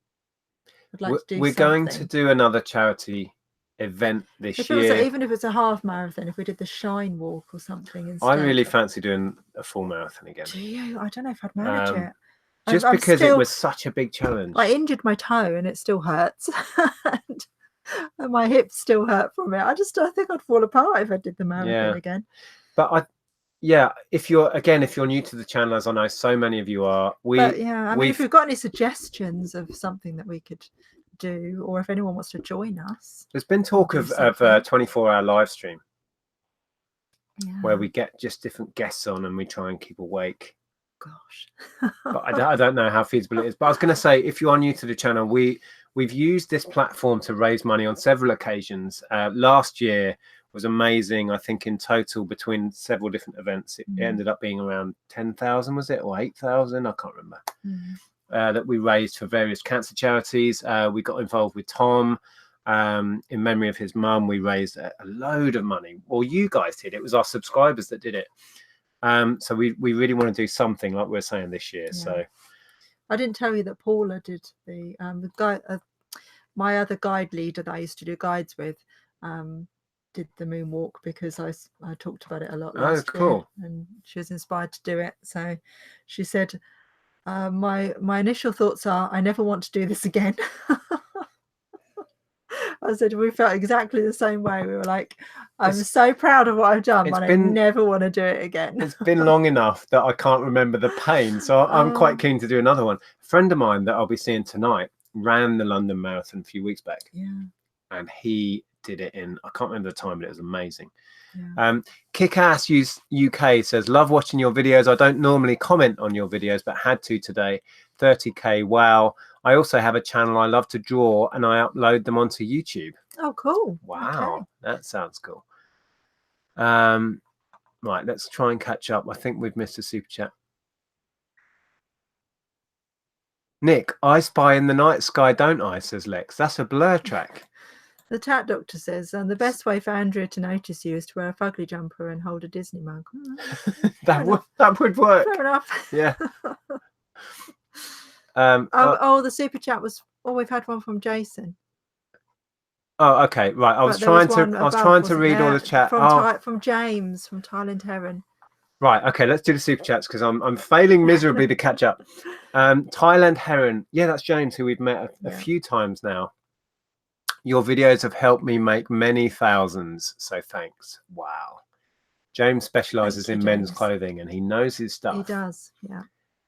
[SPEAKER 2] I'd like to do
[SPEAKER 1] We're going to do another charity event this year.
[SPEAKER 2] Even if it's a half marathon, if we did the Shine Walk or something instead.
[SPEAKER 1] I really fancy doing a full marathon again.
[SPEAKER 2] Do you? I don't know if I'd manage it.
[SPEAKER 1] Just because it was such a big challenge.
[SPEAKER 2] I injured my toe and it still hurts. and my hips still hurt from it. I think I'd fall apart if I did the marathon again.
[SPEAKER 1] But if you're new to the channel, as I know so many of you are,
[SPEAKER 2] I mean, if we've got any suggestions of something that we could do, or if anyone wants to join us,
[SPEAKER 1] there's been talk of a 24-hour live stream where we get just different guests on and we try and keep awake.
[SPEAKER 2] Gosh.
[SPEAKER 1] But I don't know how feasible it is. But I was going to say, if you are new to the channel, we've used this platform to raise money on several occasions. Last year was amazing. I think in total between several different events, it ended up being around 10,000, was it, or 8,000? I can't remember. That we raised for various cancer charities. We got involved with Tom in memory of his mum. We raised a load of money. Well, you guys did. It was our subscribers that did it. So we really want to do something like we're saying this year. So
[SPEAKER 2] I didn't tell you that Paula did the guy, my other guide leader that I used to do guides with, did the moonwalk because I talked about it a lot last year, and she was inspired to do it. So she said, my initial thoughts are, I never want to do this again. I said, we felt exactly the same way. We were like, I'm so proud of what I've done, but I never want to do it again.
[SPEAKER 1] It's been long enough that I can't remember the pain. So I'm quite keen to do another one. A friend of mine that I'll be seeing tonight ran the London Marathon a few weeks back.
[SPEAKER 2] Yeah.
[SPEAKER 1] And he did it in, I can't remember the time, but it was amazing. Yeah. Kick-Ass UK says, love watching your videos. I don't normally comment on your videos, but had to today. 30K, wow. I also have a channel I love to draw and I upload them onto YouTube.
[SPEAKER 2] Oh, cool.
[SPEAKER 1] Wow, okay. That sounds cool. Right, let's try and catch up. I think we've missed a super chat. Nick, I spy in the night sky, don't I, says Lex. That's a Blur track.
[SPEAKER 2] The chat doctor says, and the best way for Andrea to notice you is to wear a fugly jumper and hold a Disney mug.
[SPEAKER 1] that would work.
[SPEAKER 2] Fair enough.
[SPEAKER 1] Yeah.
[SPEAKER 2] The super chat was. Oh, we've had one from Jason.
[SPEAKER 1] Oh, okay, right. I was trying to read all the chat.
[SPEAKER 2] From James from Thailand Heron.
[SPEAKER 1] Right. Okay, let's do the super chats because I'm failing miserably to catch up. Thailand Heron. Yeah, that's James, who we've met a few times now. Your videos have helped me make many thousands, so thanks. Wow. James specializes
[SPEAKER 2] Thank
[SPEAKER 1] in
[SPEAKER 2] you,
[SPEAKER 1] men's
[SPEAKER 2] James.
[SPEAKER 1] clothing and he knows his stuff.
[SPEAKER 2] He does. Yeah.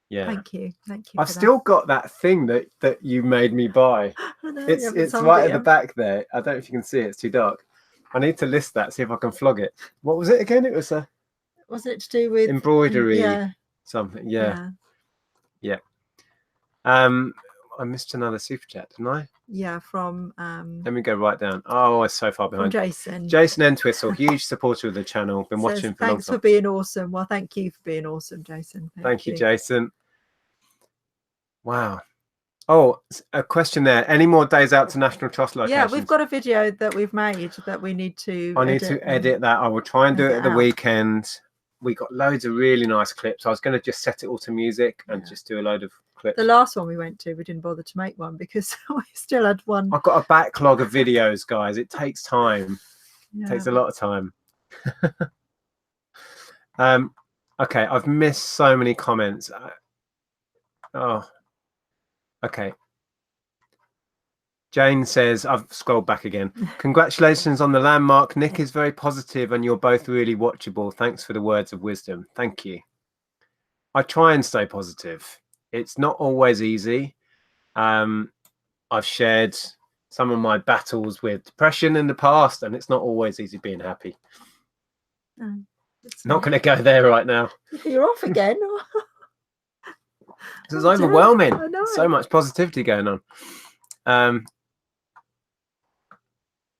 [SPEAKER 1] Yeah.
[SPEAKER 2] Thank you. Thank you.
[SPEAKER 1] I've
[SPEAKER 2] for
[SPEAKER 1] still got that thing that you made me buy.
[SPEAKER 2] that.
[SPEAKER 1] It's right at the back there. I don't know if you can see it. It's too dark. I need to list that, see if I can flog it. What was it again? It was a...
[SPEAKER 2] Was it to do with
[SPEAKER 1] embroidery?
[SPEAKER 2] Yeah.
[SPEAKER 1] Something. Yeah. I missed another super chat, didn't I?
[SPEAKER 2] Yeah, from
[SPEAKER 1] Let me go right down. Oh, it's so far behind.
[SPEAKER 2] from Jason.
[SPEAKER 1] Jason Entwistle, huge supporter of the channel. Been watching for a long time.
[SPEAKER 2] Thanks for being awesome. Well, thank you for being awesome, Jason.
[SPEAKER 1] Thank you, Jason. Wow. Oh, a question there. Any more days out to National Trust locations?
[SPEAKER 2] Yeah, we've got a video that we've made that we need to
[SPEAKER 1] I need to edit that. I will try and do it at the weekend. We got loads of really nice clips. I was going to just set it all to music and just do a load of clips.
[SPEAKER 2] The last one we went to, we didn't bother to make one because we still had one.
[SPEAKER 1] I've got a backlog of videos, guys. It takes time.
[SPEAKER 2] Yeah.
[SPEAKER 1] It takes a lot of time. Okay, I've missed so many comments. Oh, okay. Jane says, I've scrolled back again. Congratulations on the landmark. Nick is very positive and you're both really watchable. Thanks for the words of wisdom. Thank you. I try and stay positive. It's not always easy. I've shared some of my battles with depression in the past and it's not always easy being happy.
[SPEAKER 2] No,
[SPEAKER 1] not going to go there right now.
[SPEAKER 2] You're off again.
[SPEAKER 1] This is overwhelming. So much positivity going on.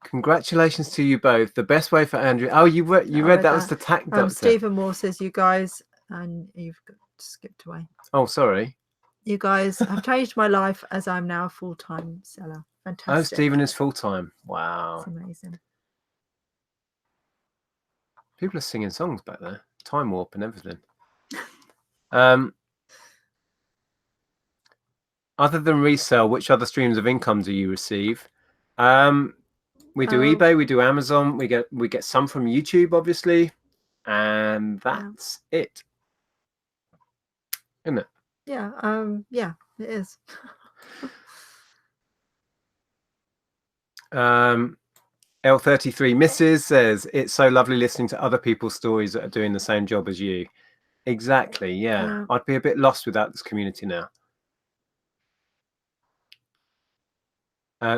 [SPEAKER 1] Congratulations to you both. The best way for Andrea. Oh, you read that was the tack doctor.
[SPEAKER 2] Stephen Moore says, you guys, and you've skipped away.
[SPEAKER 1] Oh, sorry.
[SPEAKER 2] You guys have changed my life as I'm now a full-time seller. Fantastic.
[SPEAKER 1] Oh, Stephen is full-time. Wow.
[SPEAKER 2] That's amazing.
[SPEAKER 1] People are singing songs back there. Time warp and everything. Other than resale, which other streams of income do you receive? We do eBay, we do Amazon, we get some from YouTube, obviously, and that's it. Isn't it?
[SPEAKER 2] Yeah, yeah, it is.
[SPEAKER 1] L33 Mrs. says, it's so lovely listening to other people's stories that are doing the same job as you. Exactly, yeah. I'd be a bit lost without this community now.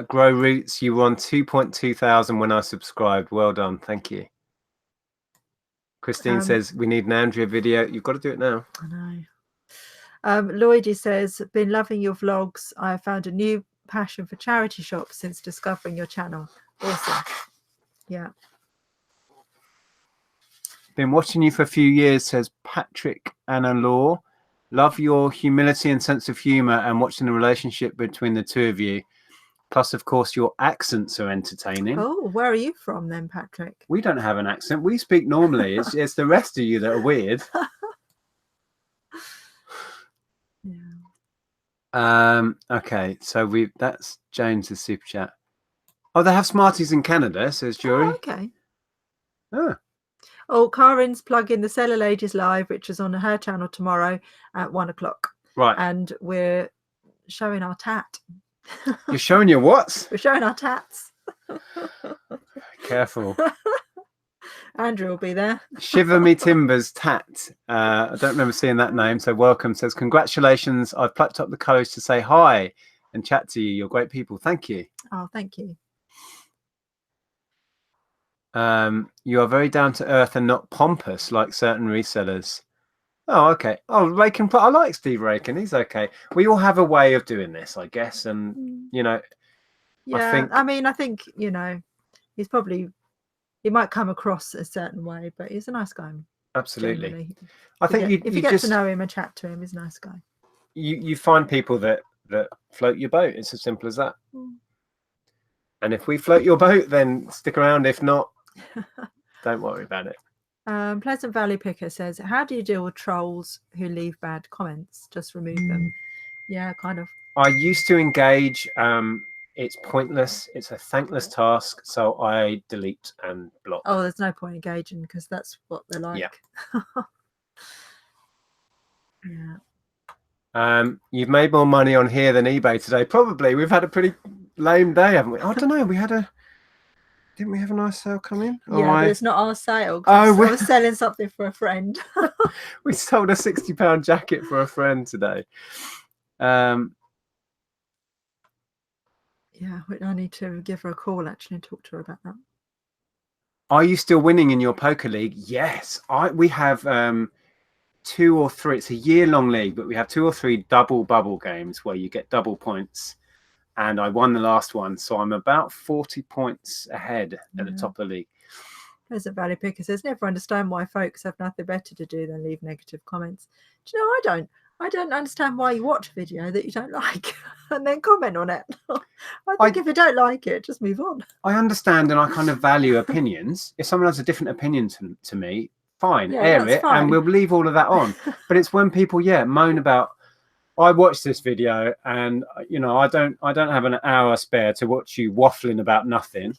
[SPEAKER 1] Grow Roots, you were on 2.2 thousand when I subscribed. Well done, thank you. Christine says, we need an Andrea video. You've got to do it now.
[SPEAKER 2] I know. Lloydie says, been loving your vlogs. I have found a new passion for charity shops since discovering your channel. Awesome. Yeah.
[SPEAKER 1] Been watching you for a few years, says Patrick Anna Law. Love your humility and sense of humor and watching the relationship between the two of you. Plus, of course, your accents are entertaining.
[SPEAKER 2] Oh, where are you from then, Patrick?
[SPEAKER 1] We don't have an accent. We speak normally. It's the rest of you that are weird. Yeah. Okay, so that's James's super chat. Oh, they have Smarties in Canada, says Jury.
[SPEAKER 2] Oh, okay.
[SPEAKER 1] Oh.
[SPEAKER 2] Oh, Karen's plugging the Seller Ladies Live, which is on her channel tomorrow at 1 o'clock.
[SPEAKER 1] Right.
[SPEAKER 2] And we're showing our tat.
[SPEAKER 1] You're showing your what?
[SPEAKER 2] We're showing our tats.
[SPEAKER 1] Careful.
[SPEAKER 2] Andrew will be there.
[SPEAKER 1] Shiver Me Timbers Tat. I don't remember seeing that name, so welcome. Says, congratulations. I've plucked up the courage to say hi and chat to you. You're great people. Thank you.
[SPEAKER 2] Oh, thank you.
[SPEAKER 1] You are very down to earth and not pompous like certain resellers. Oh, okay. Oh, Raken. I like Steve Raken. He's okay. We all have a way of doing this, I guess. And, you know,
[SPEAKER 2] yeah, I think, you know, he might come across a certain way, but he's a nice guy.
[SPEAKER 1] Absolutely.
[SPEAKER 2] Generally.
[SPEAKER 1] I think
[SPEAKER 2] if you get to know him and chat to him, he's a nice guy.
[SPEAKER 1] You find people that float your boat. It's as simple as that. And if we float your boat, then stick around. If not, don't worry about it.
[SPEAKER 2] Pleasant Valley Picker says, how do you deal with trolls who leave bad comments? Just remove them. Yeah, kind of.
[SPEAKER 1] I used to engage. It's pointless. It's a thankless task. So I delete and block.
[SPEAKER 2] Oh, there's no point engaging because that's what they're like.
[SPEAKER 1] Yeah.
[SPEAKER 2] Yeah.
[SPEAKER 1] You've made more money on here than eBay today. Probably. We've had a pretty lame day, haven't we? I don't know. Didn't we have a nice sale come in?
[SPEAKER 2] Yeah, but it's not our sale. 'Cause
[SPEAKER 1] Oh,
[SPEAKER 2] I was selling something for a friend.
[SPEAKER 1] we sold a £60 jacket for a friend today.
[SPEAKER 2] Yeah, I need to give her a call actually and talk to her about that.
[SPEAKER 1] Are you still winning in your poker league? Yes, we have 2 or 3. It's a year-long league, but we have 2 or 3 double bubble games where you get double points. And I won the last one, so I'm about 40 points ahead at the top of the league.
[SPEAKER 2] Pleasant Valley Picker says, never understand why folks have nothing better to do than leave negative comments. Do you know, I don't understand why you watch a video that you don't like and then comment on it. I think if you don't like it, just move on.
[SPEAKER 1] I understand, and I kind of value opinions. If someone has a different opinion to me, fine, air it, and we'll leave all of that on. But it's when people, moan about, I watched this video and I don't have an hour spare to watch you waffling about nothing.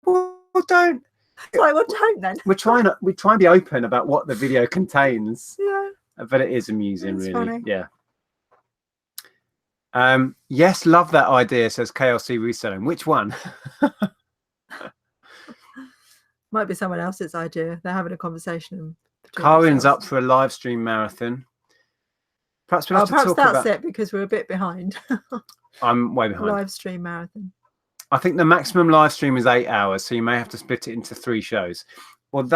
[SPEAKER 1] Well, don't.
[SPEAKER 2] It's like, well, don't then.
[SPEAKER 1] We try and be open about what the video contains.
[SPEAKER 2] Yeah.
[SPEAKER 1] But it is amusing, really.
[SPEAKER 2] Funny.
[SPEAKER 1] Yeah. Yes, love that idea, says KLC Reselling. Which one?
[SPEAKER 2] Might be someone else's idea. They're having a conversation.
[SPEAKER 1] Karin's up for a live stream marathon. Perhaps we'll have to talk about...
[SPEAKER 2] Perhaps that's it, because we're a bit behind.
[SPEAKER 1] I'm way behind.
[SPEAKER 2] Live stream marathon.
[SPEAKER 1] I think the maximum live stream is 8 hours, so you may have to split it into 3 shows. Well,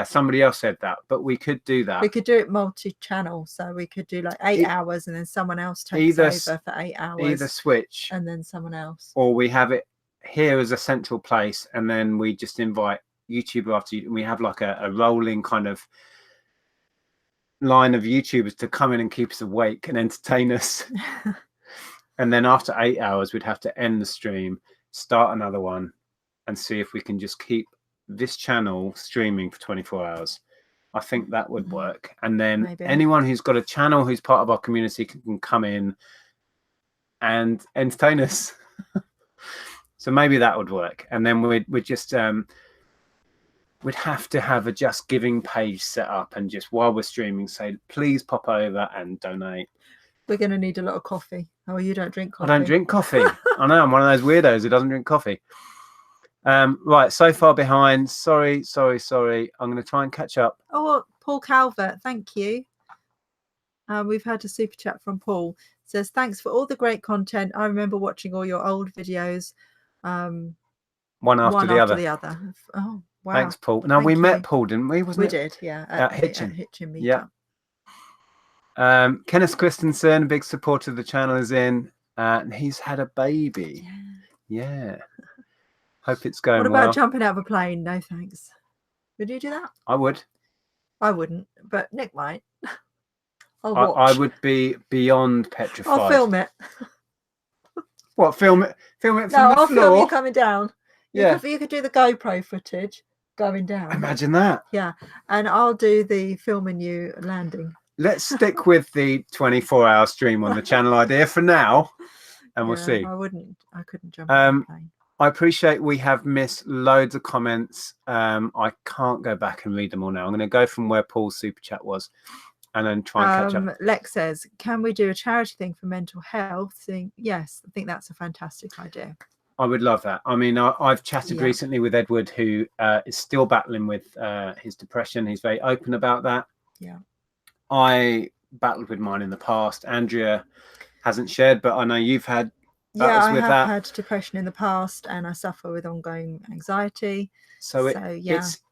[SPEAKER 1] somebody else said that, but we could do that.
[SPEAKER 2] We could do it multi-channel, so we could do like 8 hours, and then someone else takes over for 8 hours.
[SPEAKER 1] Either switch,
[SPEAKER 2] and then someone else,
[SPEAKER 1] or we have it here as a central place, and then we just invite YouTuber after you. We have like a rolling kind of line of YouTubers to come in and keep us awake and entertain us. And then after 8 hours, we'd have to end the stream, start another one, and see if we can just keep this channel streaming for 24 hours. I think that would work. And then anyone who's got a channel who's part of our community can come in and entertain us. So maybe that would work. And then we'd just we'd have to have a Just Giving page set up, and just while we're streaming say, please pop over and donate.
[SPEAKER 2] We're going to need a lot of coffee. Oh, you don't drink coffee?
[SPEAKER 1] I don't drink coffee. I know, I'm one of those weirdos who doesn't drink coffee. Right, so far behind. Sorry. I'm going to try and catch up.
[SPEAKER 2] Oh, Paul Calvert, thank you. We've had a super chat from Paul. It says, thanks for all the great content. I remember watching all your old videos.
[SPEAKER 1] One after the other.
[SPEAKER 2] Oh, wow.
[SPEAKER 1] Thanks, Paul. Now, we met Paul, didn't we?
[SPEAKER 2] We did, yeah.
[SPEAKER 1] At Hitchin.
[SPEAKER 2] Meetup.
[SPEAKER 1] Yeah. Kenneth Christensen, a big supporter of the channel, is in, and he's had a baby. Yeah. Hope it's going well.
[SPEAKER 2] What about jumping out of a plane? No thanks. Would you do that?
[SPEAKER 1] I would.
[SPEAKER 2] I wouldn't, but Nick might.
[SPEAKER 1] I would be beyond petrified.
[SPEAKER 2] I'll film it.
[SPEAKER 1] What, film it from the floor?
[SPEAKER 2] I'll film you coming down.
[SPEAKER 1] You
[SPEAKER 2] could do the GoPro footage going down.
[SPEAKER 1] Imagine that.
[SPEAKER 2] Yeah, and I'll do the filming you landing.
[SPEAKER 1] Let's stick with the 24-hour stream on the channel idea for now, and we'll see.
[SPEAKER 2] I couldn't jump on the plane.
[SPEAKER 1] I appreciate we have missed loads of comments. I can't go back and read them all now. I'm going to go from where Paul's super chat was and then try and catch up.
[SPEAKER 2] Lex says, can we do a charity thing for mental health? Yes, I think that's a fantastic idea.
[SPEAKER 1] I would love that. I mean, I've chatted recently with Edward, who is still battling with his depression. He's very open about that.
[SPEAKER 2] Yeah.
[SPEAKER 1] I battled with mine in the past. Andrea hasn't shared, but I know you've had
[SPEAKER 2] battles with that. I have had depression in the past, and I suffer with ongoing anxiety.
[SPEAKER 1] So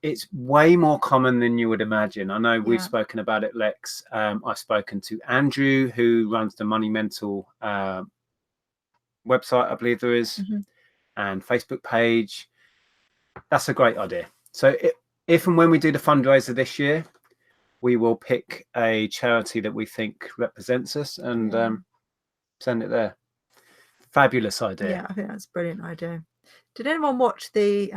[SPEAKER 1] it's way more common than you would imagine. I know we've spoken about it, Lex. I've spoken to Andrew, who runs the Money Mental website, I believe there is, and Facebook page. That's a great idea. So if and when we do the fundraiser this year, we will pick a charity that we think represents us and send it there. Fabulous idea.
[SPEAKER 2] Yeah, I think that's a brilliant idea. Did anyone watch the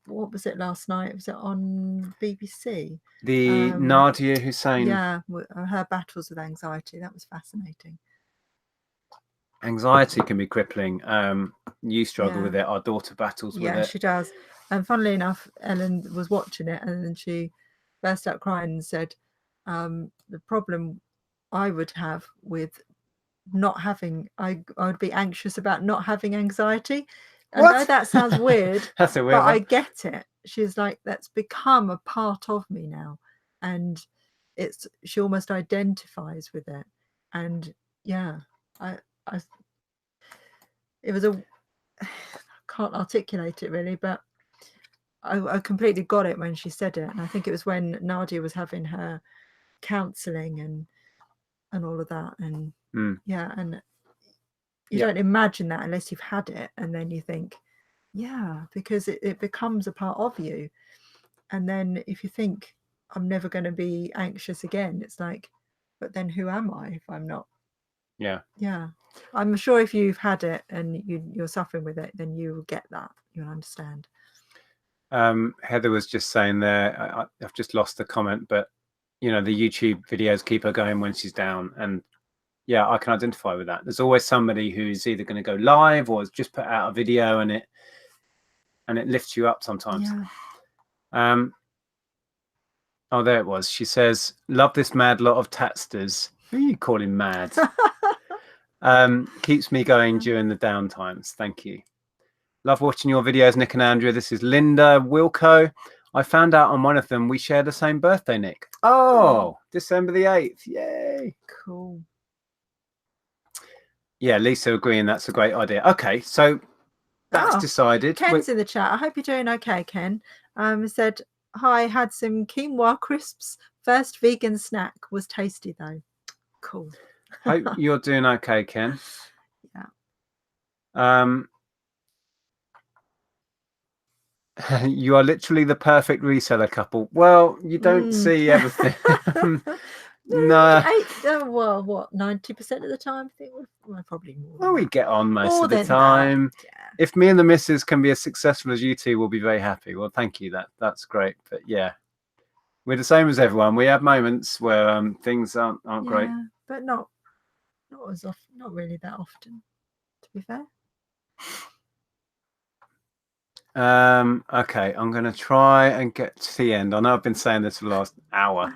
[SPEAKER 2] what was it last night? Was it on BBC?
[SPEAKER 1] The Nadia Hussein.
[SPEAKER 2] Yeah, her battles with anxiety. That was fascinating.
[SPEAKER 1] Anxiety can be crippling. You struggle with it. Our daughter battles with it.
[SPEAKER 2] Yeah, she does. And funnily enough, Ellen was watching it, and then she burst out crying and said, the problem I would have with not having, I would be anxious about not having anxiety. I
[SPEAKER 1] What?
[SPEAKER 2] know that sounds weird,
[SPEAKER 1] That's a weird
[SPEAKER 2] but
[SPEAKER 1] one.
[SPEAKER 2] I get it. She's like, that's become a part of me now, and she almost identifies with it. And yeah, I it was a I can't articulate it really, but I completely got it when she said it. And I think it was when Nadia was having her counselling and all of that. And yeah, and you don't imagine that unless you've had it, and then you think, yeah, because it becomes a part of you. And then if you think, I'm never going to be anxious again, it's like, but then who am I if I'm not?
[SPEAKER 1] Yeah.
[SPEAKER 2] I'm sure if you've had it and you're suffering with it, then you will get that, you'll understand.
[SPEAKER 1] Heather was just saying there, I've just lost the comment, but the YouTube videos keep her going when she's down. And yeah, I can identify with that. There's always somebody who's either going to go live or has just put out a video, and it lifts you up sometimes. Oh, there it was. She says, love this mad lot of tatsters. Who are you calling mad? Keeps me going during the down times. Thank you. Love watching your videos, Nick and Andrea. This is Linda Wilco. I found out on one of them we share the same birthday, Nick. Oh, December the 8th. Yay.
[SPEAKER 2] Cool.
[SPEAKER 1] Yeah, Lisa agreeing that's a great idea. Okay, so that's decided.
[SPEAKER 2] Ken's in the chat. I hope you're doing okay, Ken. Said, hi, had some quinoa crisps. First vegan snack, was tasty though. Cool.
[SPEAKER 1] Hope you're doing okay, Ken.
[SPEAKER 2] Yeah.
[SPEAKER 1] You are literally the perfect reseller couple. Well, you don't see everything. No.
[SPEAKER 2] Well, what, 90% of the time? I think we're probably more.
[SPEAKER 1] Well, we get on most of the time. Yeah. If me and the missus can be as successful as you two, we'll be very happy. Well, thank you. That's great. But yeah, we're the same as everyone. We have moments where things aren't great.
[SPEAKER 2] But not as often. Not really that often, to be fair.
[SPEAKER 1] Okay, I'm going to try and get to the end. I know I've been saying this for the last hour.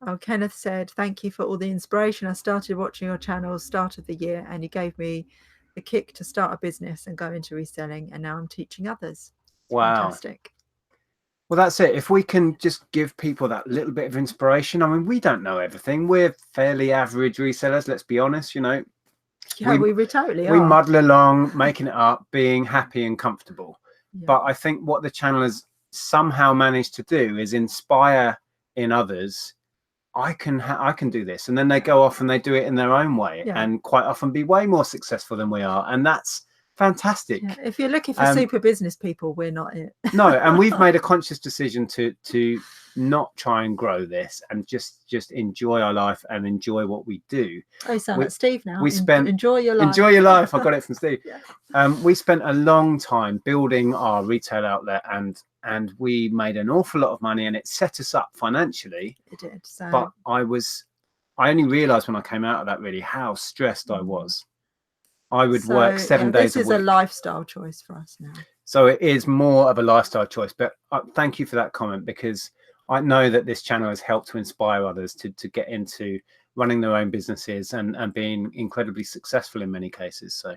[SPEAKER 2] Oh, Kenneth said, thank you for all the inspiration. I started watching your channel start of the year, and you gave me the kick to start a business and go into reselling, and now I'm teaching others. Wow. Fantastic.
[SPEAKER 1] Well, that's it. If we can just give people that little bit of inspiration. I mean, we don't know everything. We're fairly average resellers, let's be honest,
[SPEAKER 2] Yeah, we totally are.
[SPEAKER 1] We muddle along, making it up, being happy and comfortable. Yeah. But I think what the channel has somehow managed to do is inspire in others. I can do this, and then they go off and they do it in their own way, and quite often be way more successful than we are, and that's fantastic.
[SPEAKER 2] Yeah, if you're looking for super business people, we're not it.
[SPEAKER 1] No, and we've made a conscious decision to not try and grow this, and just enjoy our life and enjoy what we do.
[SPEAKER 2] Oh, you sound like Steve now.
[SPEAKER 1] We spent
[SPEAKER 2] enjoy your life.
[SPEAKER 1] Enjoy your life. I got it from Steve. Yeah. We spent a long time building our retail outlet, and we made an awful lot of money, and it set us up financially.
[SPEAKER 2] It did. So.
[SPEAKER 1] But I only realized when I came out of that really how stressed I was. I would work 7 days a week.
[SPEAKER 2] This is a lifestyle choice for us now.
[SPEAKER 1] So it is more of a lifestyle choice. But thank you for that comment, because I know that this channel has helped to inspire others to get into running their own businesses and being incredibly successful in many cases. So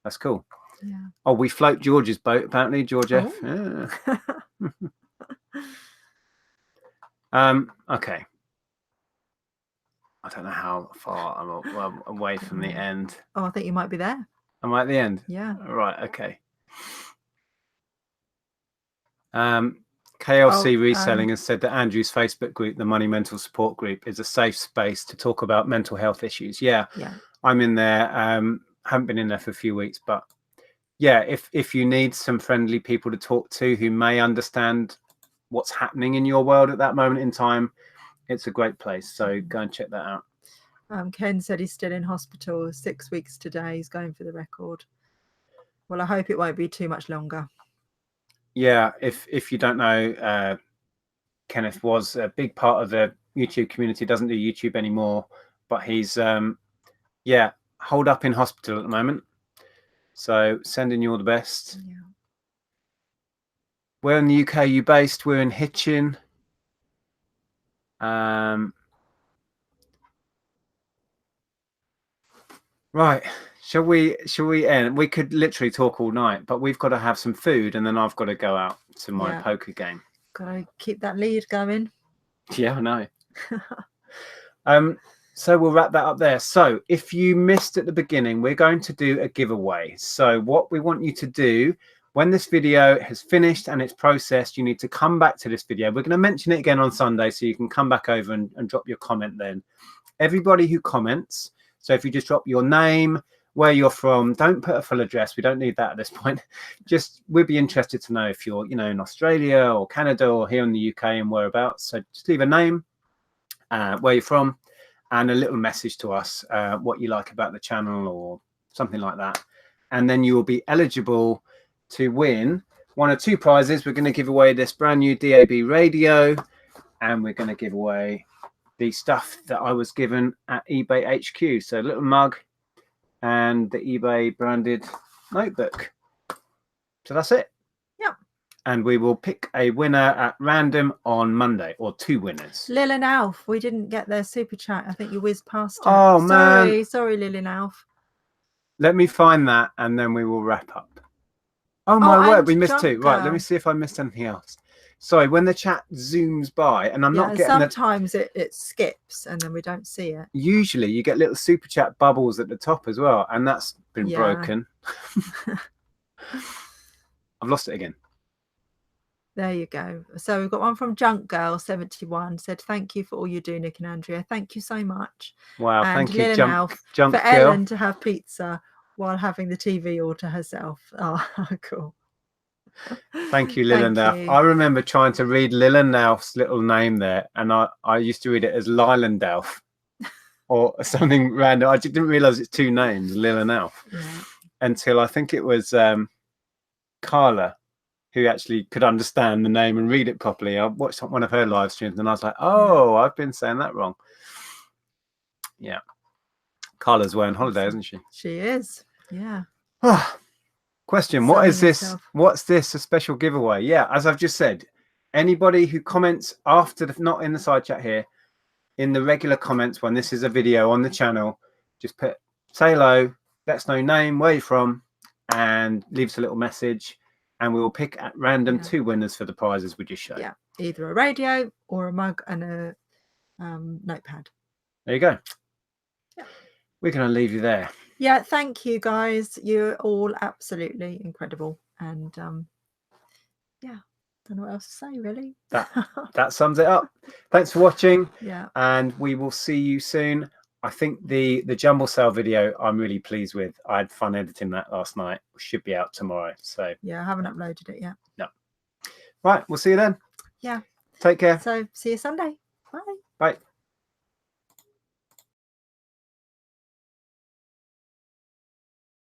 [SPEAKER 1] that's cool.
[SPEAKER 2] Yeah.
[SPEAKER 1] Oh, we float George's boat, apparently. George F. Yeah. Okay. I don't know how far I'm away from the end.
[SPEAKER 2] Oh, I think you might be there.
[SPEAKER 1] Am I at the end?
[SPEAKER 2] Yeah.
[SPEAKER 1] Right. Okay. KLC Reselling has said that Andrew's Facebook group, the Money Mental Support Group, is a safe space to talk about mental health issues. Yeah. I'm in there. Haven't been in there for a few weeks, but yeah, if you need some friendly people to talk to who may understand what's happening in your world at that moment in time, it's a great place. So go and check that out.
[SPEAKER 2] Ken said he's still in hospital, 6 weeks today. He's going for the record. Well, I hope it won't be too much longer.
[SPEAKER 1] Yeah, if you don't know, Kenneth was a big part of the YouTube community. Doesn't do YouTube anymore, but he's holed up in hospital at the moment. So sending you all the best.
[SPEAKER 2] Yeah.
[SPEAKER 1] Where in the UK are you based? We're in Hitchin. Right. Shall we end? We could literally talk all night, but we've got to have some food, and then I've got to go out to my poker game.
[SPEAKER 2] Gotta keep that lead going.
[SPEAKER 1] Yeah, I know. So we'll wrap that up there. So if you missed at the beginning, we're going to do a giveaway. So what we want you to do, when this video has finished and it's processed, you need to come back to this video. We're going to mention it again on Sunday, so you can come back over and drop your comment then. Everybody who comments, so if you just drop your name, where you're from, don't put a full address. We don't need that at this point. Just, we'd be interested to know if you're, in Australia or Canada or here in the UK and whereabouts. So just leave a name, where you're from, and a little message to us, what you like about the channel or something like that. And then you will be eligible to win one or two prizes. We're going to give away this brand new DAB radio, and we're going to give away the stuff that I was given at eBay HQ. So a little mug and the eBay branded notebook. So that's it.
[SPEAKER 2] Yeah. And
[SPEAKER 1] we will pick a winner at random on Monday, or two winners.
[SPEAKER 2] Lil and Alf, we didn't get their super chat. I think you whizzed past it.
[SPEAKER 1] Oh, man.
[SPEAKER 2] Sorry, Lil and Alf.
[SPEAKER 1] Let me find that, and then we will wrap up. Oh, my word, we missed two. Right, let me see if I missed anything else. Sorry, when the chat zooms by, and I'm not getting
[SPEAKER 2] sometimes it skips, and then we don't see it.
[SPEAKER 1] Usually you get little super chat bubbles at the top as well, and that's been broken. I've lost it again.
[SPEAKER 2] There you go. So we've got one from Junk Girl 71, said, thank you for all you do, Nick and Andrea. Thank you so much.
[SPEAKER 1] Wow,
[SPEAKER 2] and
[SPEAKER 1] thank you, Junk
[SPEAKER 2] for
[SPEAKER 1] Girl.
[SPEAKER 2] Ellen to have pizza while having the TV all to herself. Oh, cool.
[SPEAKER 1] Thank you, Lillandalf. I remember trying to read Lillandalf's little name there, and I used to read it as Lylandalf or something random. I didn't realize it's two names, Lillandalf, until I think it was Carla who actually could understand the name and read it properly. I watched one of her live streams, and I was like, oh, I've been saying that wrong. Yeah. Carla's away on holiday, isn't she?
[SPEAKER 2] She is. Yeah.
[SPEAKER 1] Question, what is this? What's this? A special giveaway? Yeah, as I've just said, anybody who comments after not in the side chat here, in the regular comments when this is a video on the channel, just say hello, let us know name, where you're from, and leave us a little message, and we will pick at random two winners for the prizes we just showed.
[SPEAKER 2] Yeah, either a radio or a mug and a notepad.
[SPEAKER 1] There you go. Yeah. We're going to leave you there.
[SPEAKER 2] Yeah, thank you guys. You're all absolutely incredible. And yeah, don't know what else to say really.
[SPEAKER 1] That sums it up. Thanks for watching.
[SPEAKER 2] Yeah.
[SPEAKER 1] And we will see you soon. I think the jumble sale video I'm really pleased with. I had fun editing that last night. It should be out tomorrow. So
[SPEAKER 2] yeah, I haven't uploaded it yet.
[SPEAKER 1] No. Right, we'll see you then.
[SPEAKER 2] Yeah.
[SPEAKER 1] Take care.
[SPEAKER 2] So see you Sunday. Bye.
[SPEAKER 1] Bye.